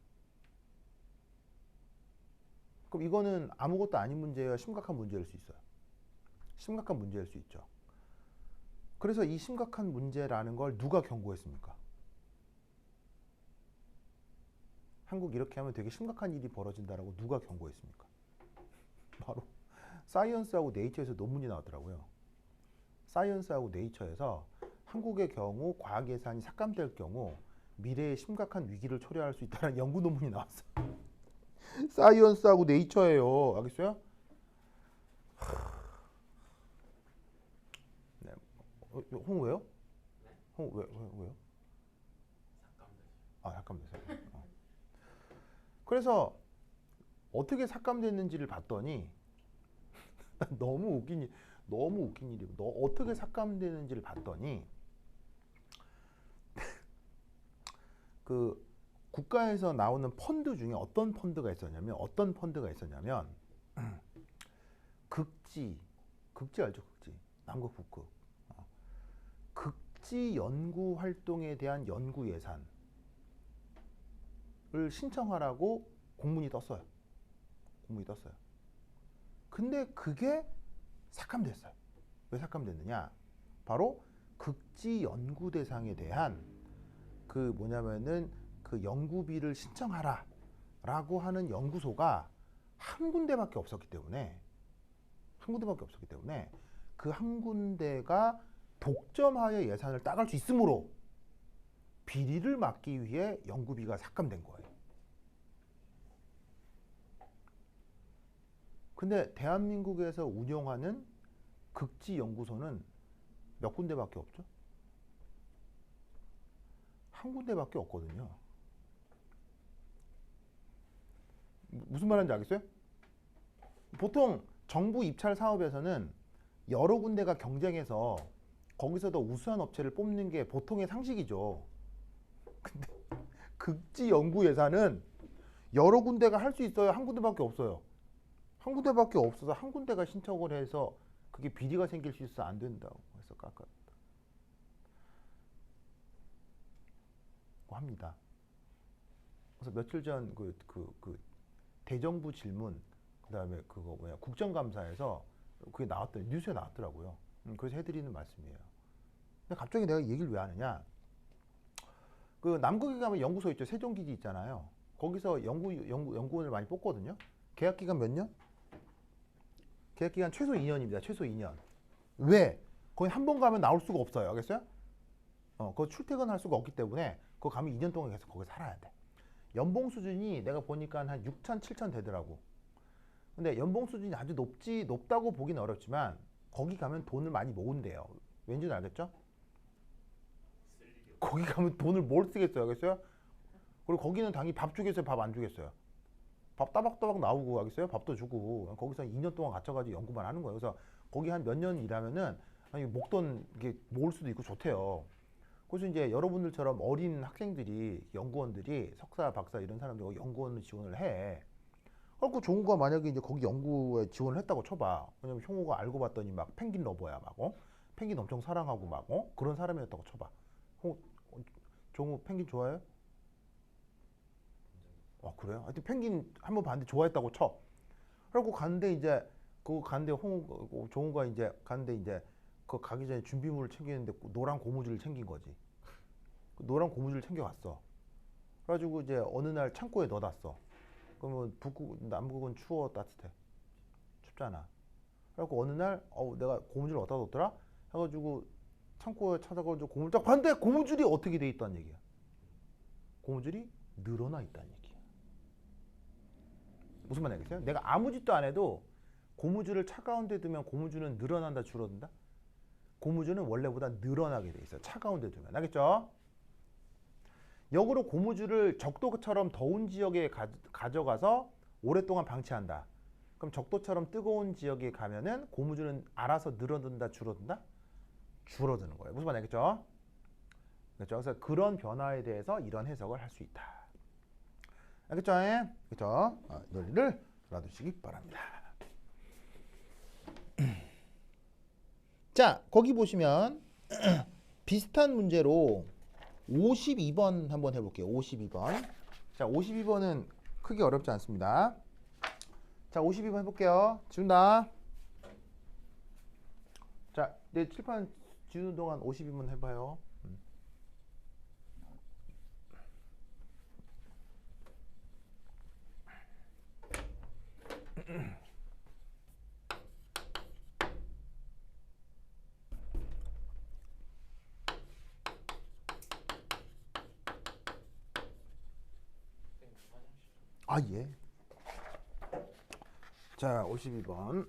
그럼 이거는 아무것도 아닌 문제예요? 심각한 문제일 수 있어요? 심각한 문제일 수 있죠. 그래서 이 심각한 문제라는 걸 누가 경고했습니까? 한국 이렇게 하면 되게 심각한 일이 벌어진다라고 누가 경고했습니까? 바로 사이언스하고 네이처에서 논문이 나왔더라고요. 사이언스하고 네이처에서 한국의 경우 과학 예산이 삭감될 경우 미래에 심각한 위기를 초래할 수 있다는 연구 논문이 나왔어. 사이언스하고 네이처예요. 알겠어요? 네. 홍 왜요? 홍 왜요? 아, 삭감돼서. 그래서 어떻게 삭감됐는지를 봤더니 너무 웃긴 일이고, 너 어떻게 삭감되는지를 봤더니 그 국가에서 나오는 펀드 중에 어떤 펀드가 있었냐면 극지 알죠? 극지 남극 북극 극지 연구 활동에 대한 연구 예산을 신청하라고 공문이 떴어요. 근데 그게 삭감됐어요. 왜 삭감됐느냐? 바로 극지 연구 대상에 대한 그 뭐냐면은 그 연구비를 신청하라라고 하는 연구소가 한 군데밖에 없었기 때문에 그 한 군데가 독점하여 예산을 따갈 수 있으므로 비리를 막기 위해 연구비가 삭감된 거예요. 근데 대한민국에서 운영하는 극지 연구소는 몇 군데밖에 없죠? 한 군데밖에 없거든요. 무슨 말인지 알겠어요? 보통 정부 입찰 사업에서는 여러 군데가 경쟁해서 거기서 더 우수한 업체를 뽑는 게 보통의 상식이죠. 근데 극지 연구 예산은 여러 군데가 할 수 있어요. 한 군데밖에 없어요. 한 군데밖에 없어서 한 군데가 신청을 해서 그게 비리가 생길 수 있어 안 된다고 해서 깎았다. 합니다. 그래서 며칠 전 그 대정부 질문 그다음에 그거 뭐냐 국정감사에서 그게 나왔더니 뉴스에 나왔더라고요. 그래서 해드리는 말씀이에요. 근데 갑자기 내가 얘기를 왜 하느냐? 그 남극에 가면 연구소 있죠. 세종기지 있잖아요. 거기서 연구원을 많이 뽑거든요. 계약 기간 몇 년? 계약 기간 최소 2년입니다. 최소 2년. 왜? 거기 한 번 가면 나올 수가 없어요. 알겠어요? 그거 출퇴근할 수가 없기 때문에 그거 가면 2년 동안 계속 거기 살아야 돼. 연봉 수준이 내가 보니까 한 6천, 7천 되더라고. 근데 연봉 수준이 아주 높다고 보기는 어렵지만 거기 가면 돈을 많이 모은대요. 왠지는 알겠죠? 거기 가면 돈을 뭘 쓰겠어요? 알겠어요? 그리고 거기는 당연히 밥 주겠어요? 밥 안 주겠어요? 밥 따박따박 나오고 알겠어요? 밥도 주고 거기서 2년 동안 갇혀가지고 연구만 하는 거예요. 그래서 거기 한 몇 년 일하면은 목돈 이게 모을 수도 있고 좋대요. 그래서 이제 여러분들처럼 어린 학생들이 연구원들이 석사, 박사 이런 사람들 연구원을 지원을 해. 그리고 종우가 만약에 이제 거기 연구에 지원을 했다고 쳐봐. 왜냐면 형우가 알고 봤더니 막 펭귄 러버야 막 펭귄 엄청 사랑하고 막 그런 사람이었다고 쳐봐. 종우 펭귄 좋아해요? 그래요? 하여튼 펭귄 한번 봤는데 좋아했다고 쳐. 그리고 갔는데 이제 그거 갔는데 종우가 이제 갔는데 이제 그 가기 전에 준비물을 챙기는데 노란 고무줄을 챙긴 거지. 그 노란 고무줄을 챙겨갔어. 그래가지고 이제 어느 날 창고에 넣어놨어. 그러면 남극은 추워 따뜻해? 춥잖아. 그래갖고 어느 날 내가 고무줄 어디다 뒀더라? 해가지고 창고에 찾아가지고 고무줄 딱 봤는데 고무줄이 어떻게 돼 있다는 얘기야. 고무줄이 늘어나 있다는 얘기야. 무슨 말 알겠어요? 내가 아무 짓도 안 해도 고무줄을 차가운 데 두면 고무줄은 늘어난다 줄어든다? 고무줄은 원래보다 늘어나게 돼 있어요. 차가운 데 두면. 알겠죠? 역으로 고무줄을 적도처럼 더운 지역에 가져가서 오랫동안 방치한다. 그럼 적도처럼 뜨거운 지역에 가면은 고무줄은 알아서 늘어든다 줄어든다? 줄어드는 거예요. 무슨 말 알겠죠? 그렇죠? 그래서 그런 변화에 대해서 이런 해석을 할 수 있다. 알겠죠? 그렇죠? 논리를 알아두시기 바랍니다. 자, 거기 보시면 비슷한 문제로 52번 한번 해볼게요. 52번. 자, 52번은 크게 어렵지 않습니다. 자, 52번 해볼게요. 지운다. 자, 내 칠판 지우는 동안 52번 해봐요. 아, 예. 자, 52번.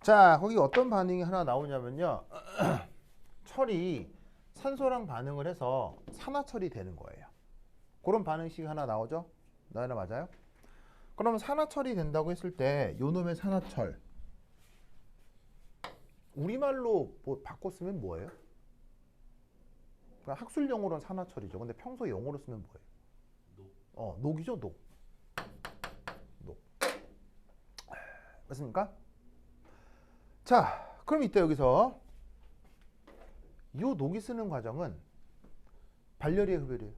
자, 거기 어떤 반응이 하나 나오냐면요. 철이 산소랑 반응을 해서 산화철이 되는 거예요. 그런 반응식이 하나 나오죠? 나이나 맞아요? 그러면 산화철이 된다고 했을 때 요놈의 산화철 우리말로 뭐 바꿔 쓰면 뭐예요? 그러니까 학술 용어로는 산화철이죠. 근데 평소 용어로 쓰면 뭐예요? 녹이죠, 녹. 녹. 맞습니까? 자, 그럼 이때 여기서 이 녹이 쓰는 과정은 발열이에요, 흡열이에요?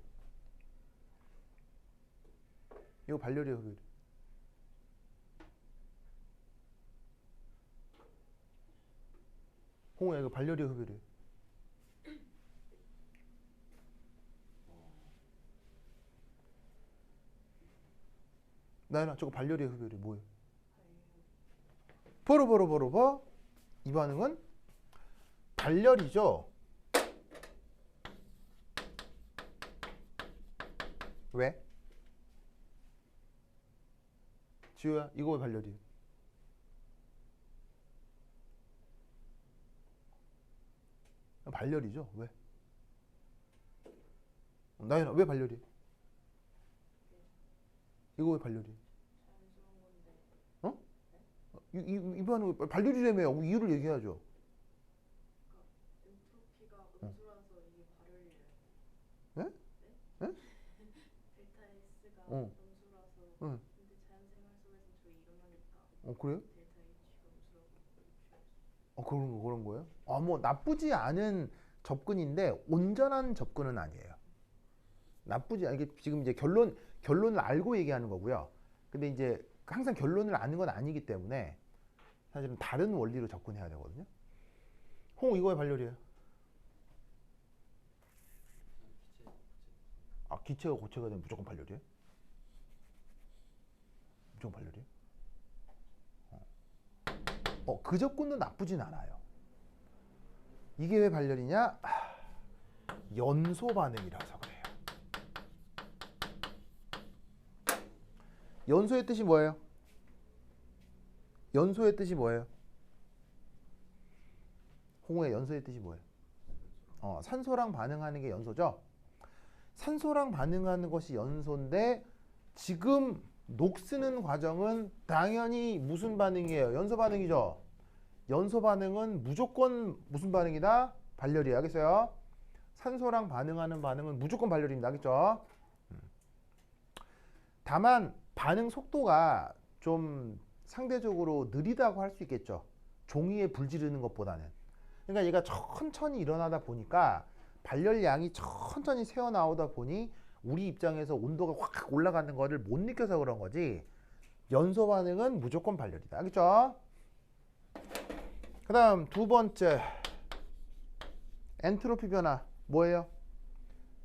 이거 발열이에요, 흡열이에요? 홍우야, 이거 발열이에요, 흡열이에요? 나연아, 저거 발열이에요, 흡열이에요? 뭐예요? 버러. 이 반응은 발열이죠. 왜? 지우야, 이거 왜 발열이에요? 발열이죠. 왜? 나연아, 왜 발열이에요? 이거 왜 발열이에요? 어? 이 반응 발열이라며. 이유를 얘기하죠. 엔트로피가 음수라서 이게 발열이래요. 네? 네? 델타 S가 어. 음수라서. 응. 근데 자연생활 속에서 저희 일어나니까 그래요? 델타 H가 음수라고. 그런 거예요? 뭐 나쁘지 않은 접근인데 온전한 접근은 아니에요. 나쁘지 않게 지금 이제 결론을 알고 얘기하는 거고요. 근데 이제 항상 결론을 아는 건 아니기 때문에 사실은 다른 원리로 접근해야 되거든요. 홍 이거의 발열이에요. 기체가 고체가 되면 무조건 발열이에요? 무조건 발열이에요? 그 접근도 나쁘진 않아요. 이게 왜 발열이냐? 연소 반응이라서 그래요. 연소의 뜻이 뭐예요? 연소의 뜻이 뭐예요? 홍우의 연소의 뜻이 뭐예요? 산소랑 반응하는 게 연소죠? 산소랑 반응하는 것이 연소인데 지금 녹 쓰는 과정은 당연히 무슨 반응이에요? 연소 반응이죠? 연소 반응은 무조건 무슨 반응이다? 발열이에요. 알겠어요? 산소랑 반응하는 반응은 무조건 발열입니다. 알겠죠? 다만 반응 속도가 좀 상대적으로 느리다고 할 수 있겠죠. 종이에 불 지르는 것보다는. 그러니까 얘가 천천히 일어나다 보니까 발열량이 천천히 새어나오다 보니 우리 입장에서 온도가 확 올라가는 거를 못 느껴서 그런 거지 연소 반응은 무조건 발열이다. 알겠죠? 그 다음 두 번째 엔트로피 변화 뭐예요?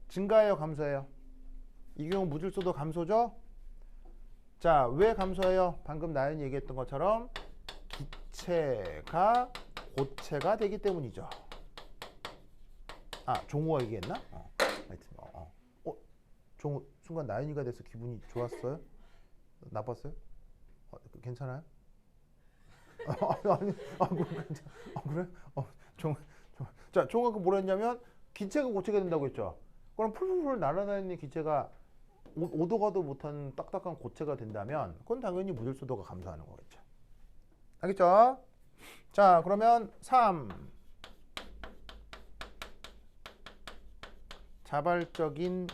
증가해요, 감소해요? 이 경우 무질서도 감소죠? 자, 왜 감소해요? 방금 나연이 얘기했던 것처럼 기체가 고체가 되기 때문이죠. 종우가 얘기했나? 하여튼 종우 순간 나연이가 돼서 기분이 좋았어요? 나빴어요? 괜찮아요? 그래? 자, 종우가 뭐라 했냐면 기체가 고체가 된다고 했죠. 그럼 풀풀풀 날아다니는 기체가 오도 가도 못한 딱딱한 고체가 된다면 그건 당연히 무질서도가 감소하는 거겠죠. 알겠죠? 자, 그러면 3. 자발적인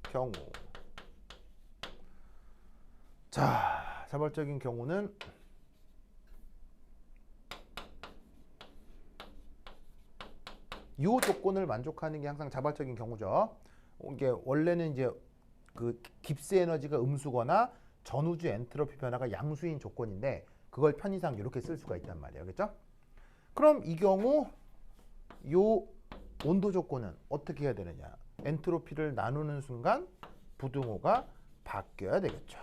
경우. 자, 자발적인 경우는 이 조건을 만족하는 게 항상 자발적인 경우죠. 이게 원래는 이제 그 깁스 에너지가 음수거나 전우주 엔트로피 변화가 양수인 조건인데 그걸 편의상 이렇게 쓸 수가 있단 말이에요. 그렇죠? 그럼 이 경우 요 온도 조건은 어떻게 해야 되느냐? 엔트로피를 나누는 순간 부등호가 바뀌어야 되겠죠.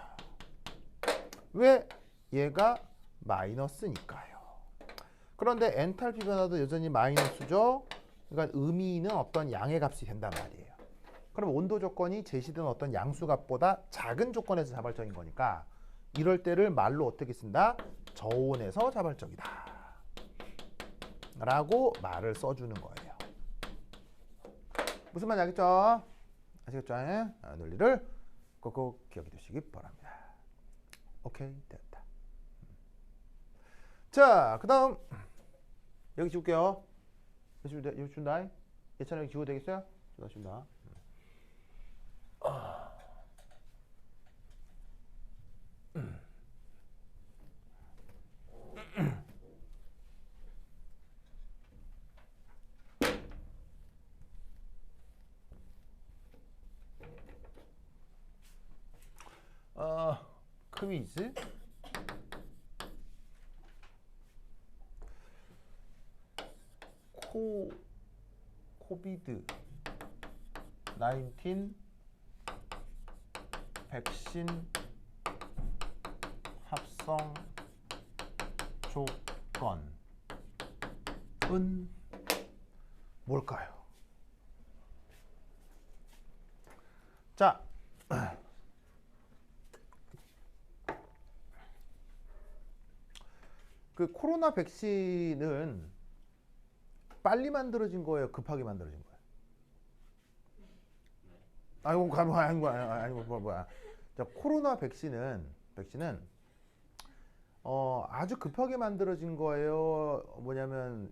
왜? 얘가 마이너스니까요. 그런데 엔탈피 변화도 여전히 마이너스죠. 그러니까 의미는 어떤 양의 값이 된단 말이에요. 그럼 온도 조건이 제시된 어떤 양수 값보다 작은 조건에서 자발적인 거니까 이럴 때를 말로 어떻게 쓴다? 저온에서 자발적이다 라고 말을 써주는 거예요. 무슨 말인지 알겠죠? 아시겠죠? 논리를 꼭꼭 기억해 두시기 바랍니다. 오케이, 됐다. 자, 그 다음 여기 지울게요. 여기 준다. 예찬아 여기 지워도 되겠어요? 준다. 퀴즈. 코비드 19 백신 합성 조건은 뭘까요? 자, 그 코로나 백신은 빨리 만들어진 거예요? 급하게 만들어진 거예요? 아니고 뭐야. 자, 코로나 백신은 아주 급하게 만들어진 거예요. 뭐냐면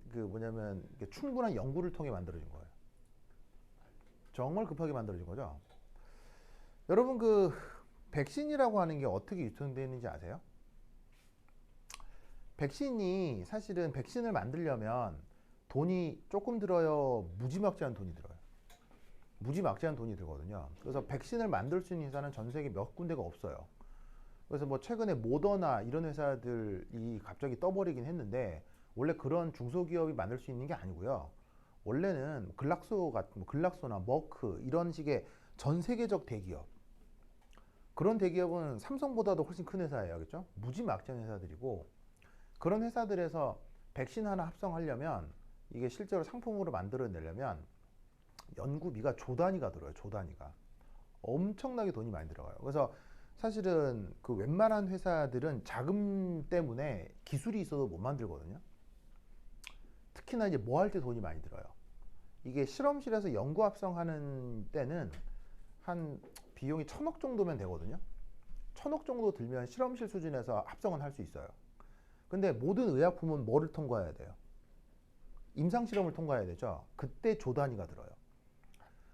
이게 충분한 연구를 통해 만들어진 거예요. 정말 급하게 만들어진 거죠. 여러분 그 백신이라고 하는 게 어떻게 유통되는지 아세요? 백신이 사실은 백신을 만들려면 돈이 조금 들어요? 무지막지한 돈이 들어요? 무지막지한 돈이 들거든요. 그래서 백신을 만들 수 있는 회사는 전 세계 몇 군데가 없어요. 그래서 뭐 최근에 모더나 이런 회사들이 갑자기 떠버리긴 했는데 원래 그런 중소기업이 만들 수 있는 게 아니고요. 원래는 글락소나 머크 이런 식의 전 세계적 대기업, 그런 대기업은 삼성보다도 훨씬 큰 회사예요. 그렇죠? 무지막지한 회사들이고 그런 회사들에서 백신 하나 합성하려면 이게 실제로 상품으로 만들어내려면 연구비가 조 단위가 들어요. 조 단위가. 엄청나게 돈이 많이 들어가요. 그래서 사실은 그 웬만한 회사들은 자금 때문에 기술이 있어도 못 만들거든요. 특히나 이제 뭐 할 때 돈이 많이 들어요. 이게 실험실에서 연구 합성하는 때는 한 비용이 1,000억 정도면 되거든요. 1,000억 정도 들면 실험실 수준에서 합성은 할 수 있어요. 근데 모든 의약품은 뭐를 통과해야 돼요? 임상실험을 통과해야 되죠. 그때 조 단위가 들어요.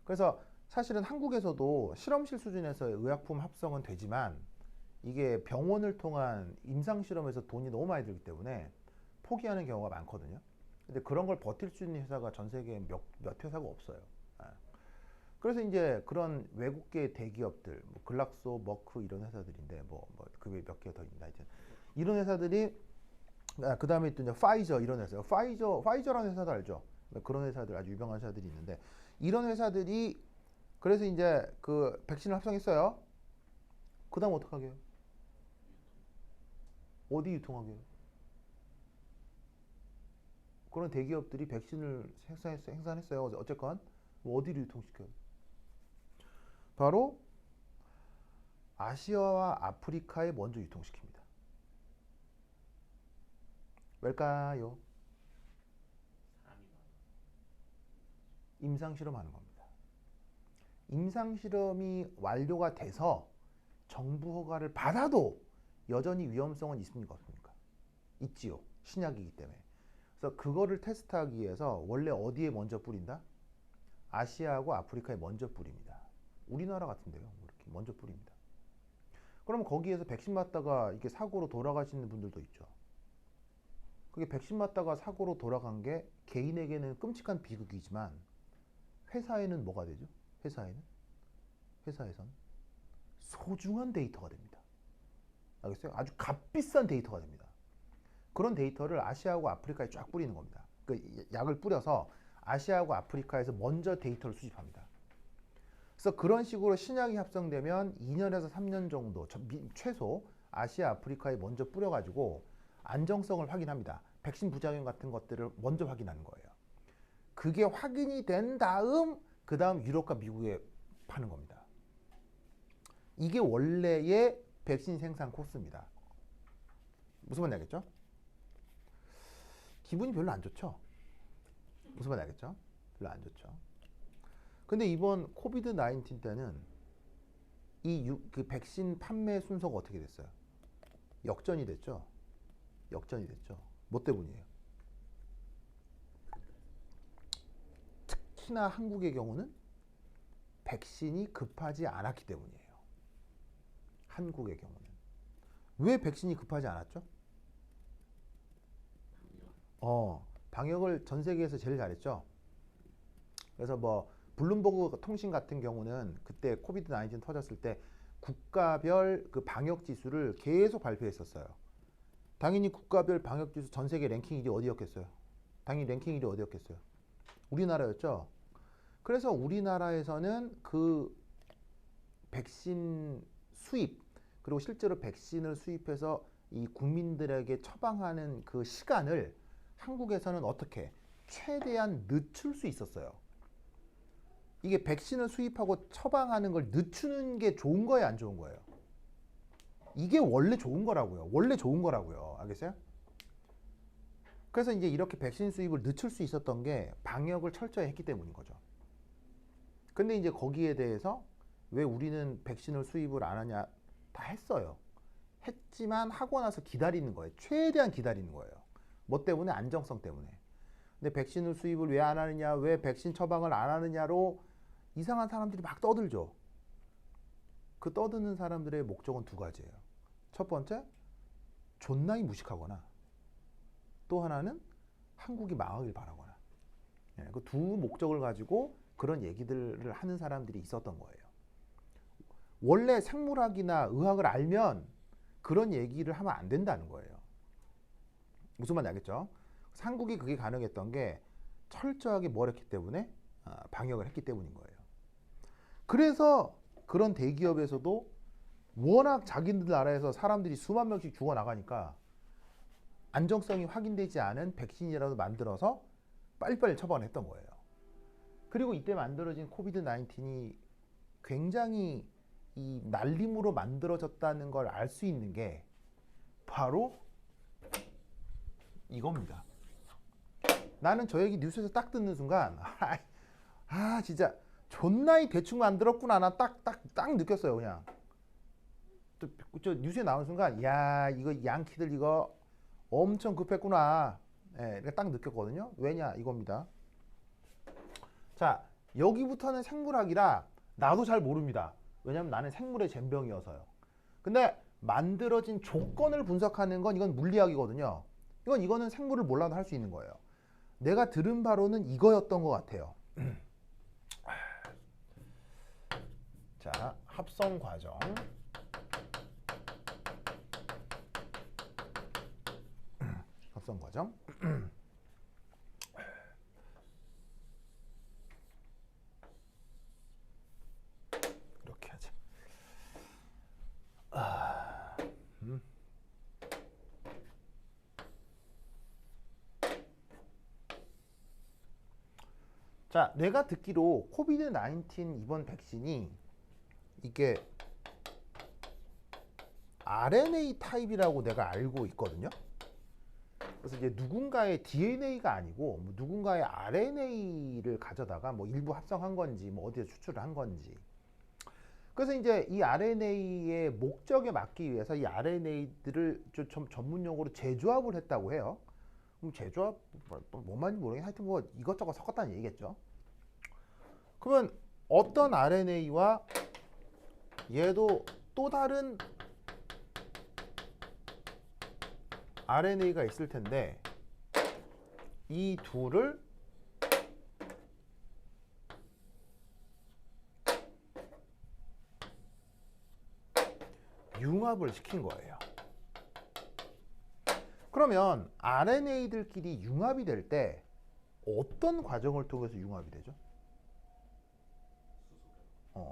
그래서 사실은 한국에서도 실험실 수준에서의 의약품 합성은 되지만 이게 병원을 통한 임상실험에서 돈이 너무 많이 들기 때문에 포기하는 경우가 많거든요. 근데 그런 걸 버틸 수 있는 회사가 전 세계에 몇 회사가 없어요. 그래서 이제 그런 외국계 대기업들, 뭐 글락소, 머크 이런 회사들인데 그게 몇 개 더 있나 하여튼 이런 회사들이 그 다음에 또 이제 파이저 이런 회사요. 파이저라는 회사도 알죠? 그런 회사들 아주 유명한 회사들이 있는데 이런 회사들이 그래서 이제 그 백신을 합성했어요. 그 다음 어떡하게 해요? 어디 유통하게 해요? 그런 대기업들이 백신을 생산했어요. 어쨌건 뭐 어디로 유통시켜요? 바로 아시아와 아프리카에 먼저 유통시킵니다. 왜일까요? 임상실험하는 겁니다. 임상실험이 완료가 돼서 정부 허가를 받아도 여전히 위험성은 있습니까? 없습니까? 있지요. 신약이기 때문에. 그래서 그거를 테스트하기 위해서 원래 어디에 먼저 뿌린다? 아시아하고 아프리카에 먼저 뿌립니다. 우리나라 같은데요. 이렇게 먼저 뿌립니다. 그럼 거기에서 백신 맞다가 이게 사고로 돌아가시는 분들도 있죠. 그게 백신 맞다가 사고로 돌아간 게 개인에게는 끔찍한 비극이지만 회사에는 뭐가 되죠? 회사에선 소중한 데이터가 됩니다. 알겠어요? 아주 값비싼 데이터가 됩니다. 그런 데이터를 아시아하고 아프리카에 쫙 뿌리는 겁니다. 그 약을 뿌려서 아시아하고 아프리카에서 먼저 데이터를 수집합니다. 그래서 그런 식으로 신약이 합성되면 2년에서 3년 정도 최소 아시아 아프리카에 먼저 뿌려가지고 안정성을 확인합니다. 백신 부작용 같은 것들을 먼저 확인하는 거예요. 그게 확인이 된 다음 그 다음 유럽과 미국에 파는 겁니다. 이게 원래의 백신 생산 코스입니다. 무슨 말인지 알겠죠? 기분이 별로 안 좋죠? 무슨 말인지 알겠죠? 별로 안 좋죠. 근데 이번 코비드 19 때는 그 백신 판매 순서가 어떻게 됐어요? 역전이 됐죠? 역전이 됐죠. 뭐 때문이에요? 특히나 한국의 경우는 백신이 급하지 않았기 때문이에요. 한국의 경우는. 왜 백신이 급하지 않았죠? 방역을 전 세계에서 제일 잘했죠. 그래서 뭐 블룸버그 통신 같은 경우는 그때 코비드 19 터졌을 때 국가별 그 방역 지수를 계속 발표했었어요. 당연히 국가별 방역 지수 전 세계 랭킹 1위 어디였겠어요? 당연히 랭킹 1위 어디였겠어요? 우리나라였죠. 그래서 우리나라에서는 그 백신 수입 그리고 실제로 백신을 수입해서 이 국민들에게 처방하는 그 시간을 한국에서는 어떻게 최대한 늦출 수 있었어요. 이게 백신을 수입하고 처방하는 걸 늦추는 게 좋은 거예요, 안 좋은 거예요? 이게 원래 좋은 거라고요. 원래 좋은 거라고요. 알겠어요? 그래서 이제 이렇게 백신 수입을 늦출 수 있었던 게 방역을 철저히 했기 때문인 거죠. 근데 이제 거기에 대해서 왜 우리는 백신을 수입을 안 하냐? 다 했어요. 했지만 하고 나서 기다리는 거예요. 최대한 기다리는 거예요. 뭐 때문에? 안정성 때문에. 근데 백신을 수입을 왜 안 하느냐? 왜 백신 처방을 안 하느냐로 이상한 사람들이 막 떠들죠. 그 떠드는 사람들의 목적은 두 가지예요. 첫 번째, 존나이 무식하거나 또 하나는 한국이 망하길 바라거나. 그 두 목적을 가지고 그런 얘기들을 하는 사람들이 있었던 거예요. 원래 생물학이나 의학을 알면 그런 얘기를 하면 안 된다는 거예요. 무슨 말인지 알겠죠? 한국이 그게 가능했던 게 철저하게 뭘 했기 때문에 방역을 했기 때문인 거예요. 그래서 그런 대기업에서도 워낙 자기들 나라에서 사람들이 수만 명씩 죽어나가니까 안정성이 확인되지 않은 백신이라도 만들어서 빨리빨리 처방을 했던 거예요. 그리고 이때 만들어진 코비드 19이 굉장히 이 날림으로 만들어졌다는 걸 알 수 있는 게 바로 이겁니다. 나는 저 얘기 뉴스에서 딱 듣는 순간 진짜 존나이 대충 만들었구나. 나 딱 느꼈어요. 그냥 저 뉴스에 나오는 순간 야 이거 양키들 이거 엄청 급했구나. 이렇게 딱 느꼈거든요. 왜냐 이겁니다. 자 여기부터는 생물학이라 나도 잘 모릅니다. 왜냐면 나는 생물의 젬병이어서요. 근데 만들어진 조건을 분석하는 건 이건 물리학이거든요. 이거는 생물을 몰라도 할 수 있는 거예요. 내가 들은 바로는 이거였던 것 같아요. 자, 합성 과정. 합성 과정. 이렇게 하자. 자, 내가 듣기로 코비드 19 이번 백신이 이게 RNA 타입이라고 내가 알고 있거든요. 그래서 이제 누군가의 DNA가 아니고 뭐 누군가의 RNA를 가져다가 뭐 일부 합성한 건지 뭐 어디에 추출을 한 건지. 그래서 이제 이 RNA의 목적에 맞기 위해서 이 RNA들을 좀 전문 용어로 재조합을 했다고 해요. 그럼 재조합 뭔 말인지 모르겠는데 하여튼 뭐 이것저것 섞었다는 얘기겠죠. 그러면 어떤 RNA와 얘도 또 다른 RNA가 있을 텐데 이 둘을 융합을 시킨 거예요. 그러면 RNA들끼리 융합이 될 때 어떤 과정을 통해서 융합이 되죠?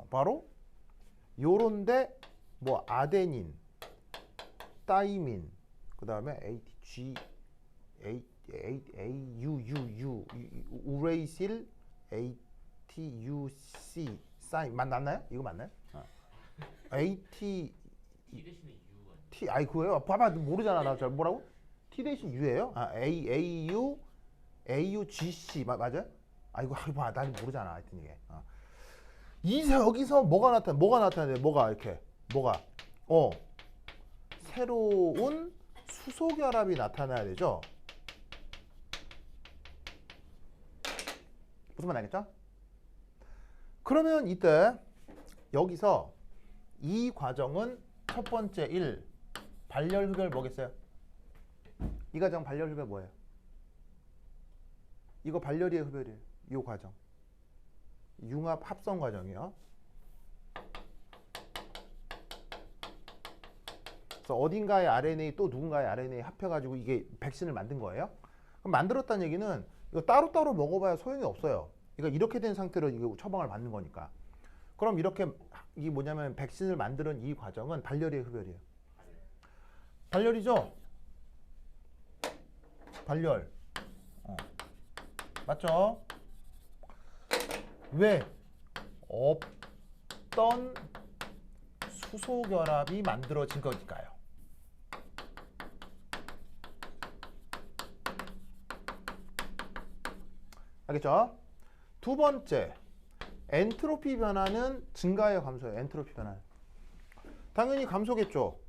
바로 요런데 뭐 아데닌, 타이민, 그 다음에 ATG, AUUU, 우레이실, ATUC, 사인 맞나요? 이거 맞나요? AT T 대신에 U 아니에요? T 아이 그거예요? 봐봐 모르잖아 나 잘 뭐라고? T 대신 U예요? AUGC 맞아요? 아이고 봐 나 모르잖아 하여튼 이게. 여기서 뭐가 나타나야 돼? 뭐가 이렇게 뭐가 새로운 수소결합이 나타나야 되죠. 무슨 말 알겠죠? 그러면 이때 여기서 이 과정은 첫 번째 1 발열 흡열 뭐겠어요? 이 과정 발열 흡열 뭐예요? 이거 발열이에요 흡열이에요? 이 과정 융합 합성 과정이요. 그래서 어딘가의 RNA 또 누군가의 RNA 합해가지고 이게 백신을 만든 거예요. 그럼 만들었다는 얘기는 이거 따로따로 먹어봐야 소용이 없어요. 그러니까 이렇게 된 상태로 이게 처방을 받는 거니까. 그럼 이렇게 이게 뭐냐면 백신을 만드는 이 과정은 발열이에요 흡열이에요? 발열이죠? 발열. 맞죠? 왜? 어떤 수소 결합이 만들어진 거니까요. 알겠죠? 두 번째, 엔트로피 변화는 증가예요, 감소예요? 엔트로피 변화는 당연히 감소겠죠.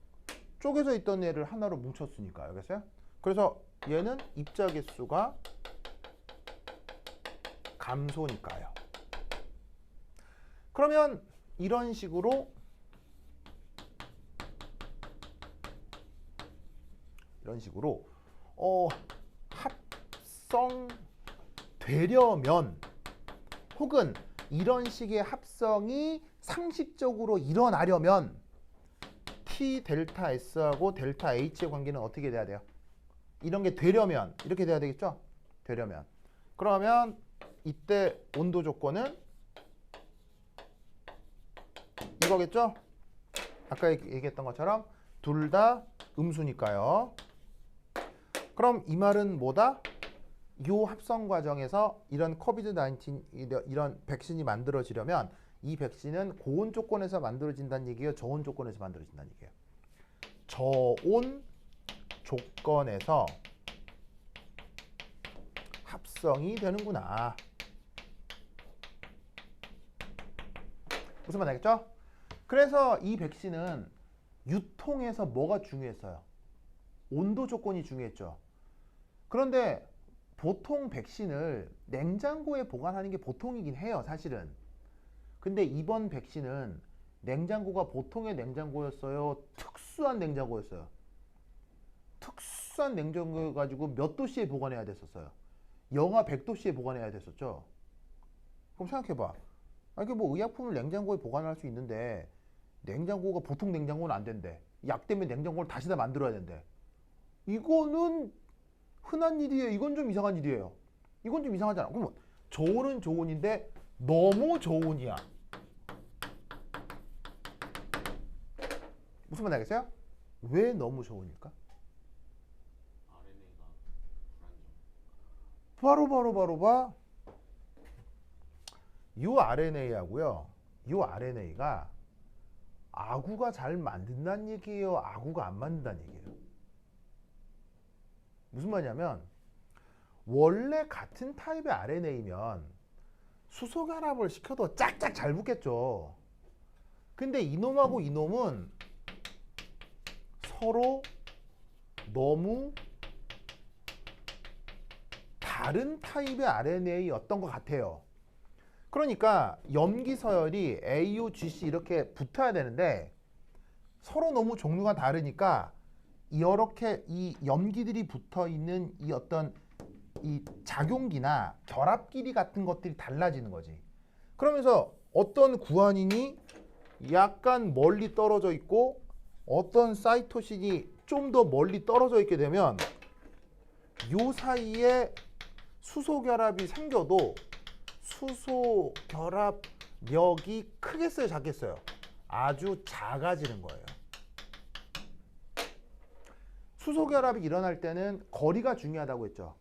쪼개져 있던 애를 하나로 뭉쳤으니까. 알겠어요? 그래서 얘는 입자 개수가 감소니까요. 그러면 이런 식으로 합성되려면 혹은 이런 식의 합성이 상식적으로 일어나려면 T 델타 S하고 델타 H의 관계는 어떻게 돼야 돼요? 이런 게 되려면 이렇게 돼야 되겠죠? 되려면. 그러면 이때 온도 조건은 이거겠죠? 아까 얘기했던 것처럼 둘 다 음수니까요. 그럼 이 말은 뭐다? 이 합성 과정에서 이런 코비드-19 이런 백신이 만들어지려면 이 백신은 고온 조건에서 만들어진다는 얘기예요? 저온 조건에서 만들어진다는 얘기예요? 저온 조건에서 합성이 되는구나. 무슨 말 알겠죠? 그래서 이 백신은 유통에서 뭐가 중요했어요? 온도 조건이 중요했죠. 그런데 보통 백신을 냉장고에 보관하는 게 보통이긴 해요, 사실은. 근데 이번 백신은 냉장고가 보통의 냉장고였어요? 특수한 냉장고였어요? 특수한 냉장고 가지고 몇 도씨에 보관해야 됐었어요? 영하 100도씨에 보관해야 됐었죠. 그럼 생각해봐. 이게 뭐 의약품을 냉장고에 보관할 수 있는데 냉장고가 보통 냉장고는 안 된대. 약 때문에 냉장고를 다시 다 만들어야 된대. 이거는 흔한 일이에요. 이건 좀 이상한 일이에요. 이건 좀 이상하잖아. 그럼 저온은 저온인데 너무 저온이야. 무슨 말 알겠어요? 왜 너무 저온일까? RNA가 바로 봐. 요 RNA하고요. 요 RNA가 아구가 잘 만든다는 얘기예요? 아구가 안 만든다는 얘기예요? 무슨 말이냐면 원래 같은 타입의 RNA면 수소 결합을 시켜도 짝짝 잘 붙겠죠. 근데 이놈하고 이놈은 서로 너무 다른 타입의 RNA였던 것 같아요. 그러니까 염기 서열이 AUGC 이렇게 붙어야 되는데 서로 너무 종류가 다르니까 이렇게 이 염기들이 붙어 있는 이 어떤 이 작용기나 결합 길이 같은 것들이 달라지는 거지. 그러면서 어떤 구안인이 약간 멀리 떨어져 있고 어떤 사이토신이 좀 더 멀리 떨어져 있게 되면 요 사이에 수소 결합이 생겨도 수소 결합력이 크겠어요, 작겠어요? 아주 작아지는 거예요. 수소 결합이 일어날 때는 거리가 중요하다고 했죠.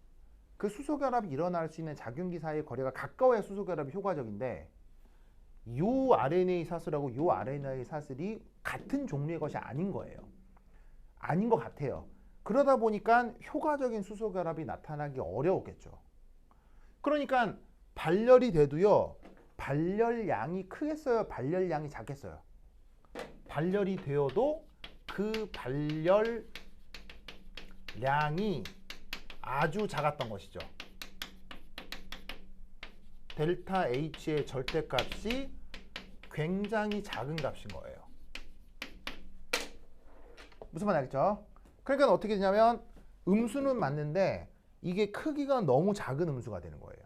그 수소 결합이 일어날 수 있는 작용기 사이의 거리가 가까워야 수소 결합이 효과적인데 요 RNA 사슬하고 요 RNA 사슬이 같은 종류의 것이 아닌 거예요. 아닌 것 같아요. 그러다 보니까 효과적인 수소 결합이 나타나기 어려웠겠죠. 그러니까 발열이 돼도요. 발열량이 크겠어요? 발열량이 작겠어요? 발열이 되어도 그 발열량이 아주 작았던 것이죠. 델타 H의 절대값이 굉장히 작은 값인 거예요. 무슨 말 알겠죠? 그러니까 어떻게 되냐면 음수는 맞는데 이게 크기가 너무 작은 음수가 되는 거예요.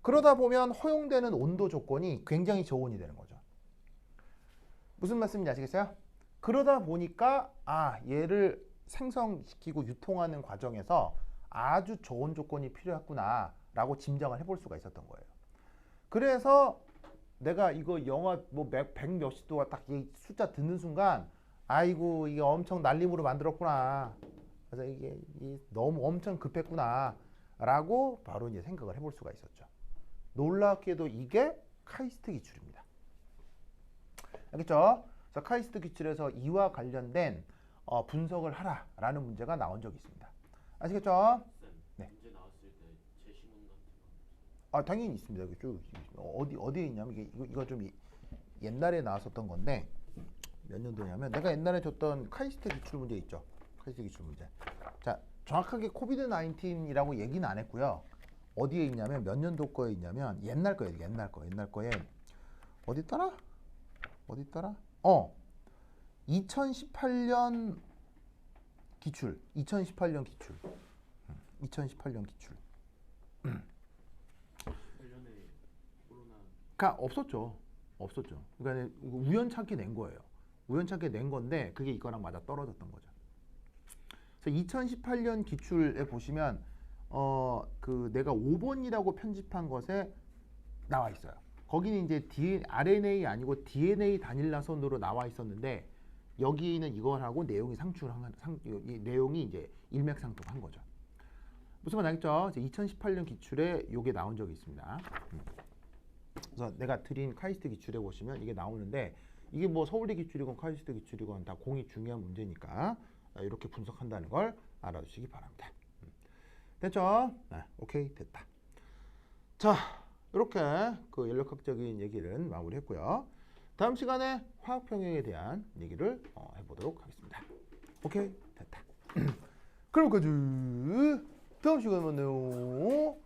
그러다 보면 허용되는 온도 조건이 굉장히 저온이 되는 거죠. 무슨 말씀인지 아시겠어요? 그러다 보니까 얘를 생성시키고 유통하는 과정에서 아주 저온 조건이 필요했구나 라고 짐작을 해볼 수가 있었던 거예요. 그래서 내가 이거 영하 뭐 100 몇십 도가 딱 이 숫자 듣는 순간 아이고 이게 엄청 날림으로 만들었구나. 그래서 이게 너무 엄청 급했구나 라고 바로 이제 생각을 해볼 수가 있었죠. 놀랍게도 이게 카이스트 기출입니다. 알겠죠? 그래서 카이스트 기출에서 이와 관련된 분석을 하라라는 문제가 나온 적이 있습니다. 아시겠죠? 네. 문제 나왔을 때 제시문 같은 거. 당연히 있습니다. 여기 쭉 어디에 있냐면 이거 좀 옛날에 나왔었던 건데 몇 년도냐면 내가 옛날에 줬던 카이스트 기출 문제 있죠. 카이스트 기출 문제. 자, 정확하게 코비드 19이라고 얘기는 안 했고요. 어디에 있냐면 몇 년도 거에 있냐면 옛날 거에 어디 있더라? 2018년 기출. 2018년 기출. 1년에 코로나 가 없었죠. 그러니까 우연찮게 낸 거예요. 우연찮게 낸 건데 그게 이거랑 맞아 떨어졌던 거죠. 그래서 2018년 기출에 보시면 그 내가 5번이라고 편집한 것에 나와 있어요. 거기는 이제 RNA 아니고 DNA 단일라선으로 나와 있었는데 여기는 이거하고 내용이 내용이 이제 일맥상통한 거죠. 무슨 말 알겠죠? 2018년 기출에 이게 나온 적이 있습니다. 그래서 내가 드린 카이스트 기출에 보시면 이게 나오는데 이게 뭐 서울대 기출이건 카이스트 기출이건 다 공이 중요한 문제니까 이렇게 분석한다는 걸 알아주시기 바랍니다. 됐죠? 네, 오케이 됐다. 자, 이렇게 그 연력학적인 얘기를 마무리했고요. 다음 시간에 화학 평형에 대한 얘기를 해보도록 하겠습니다. 오케이 됐다. 그럼 다음 시간에 만나요.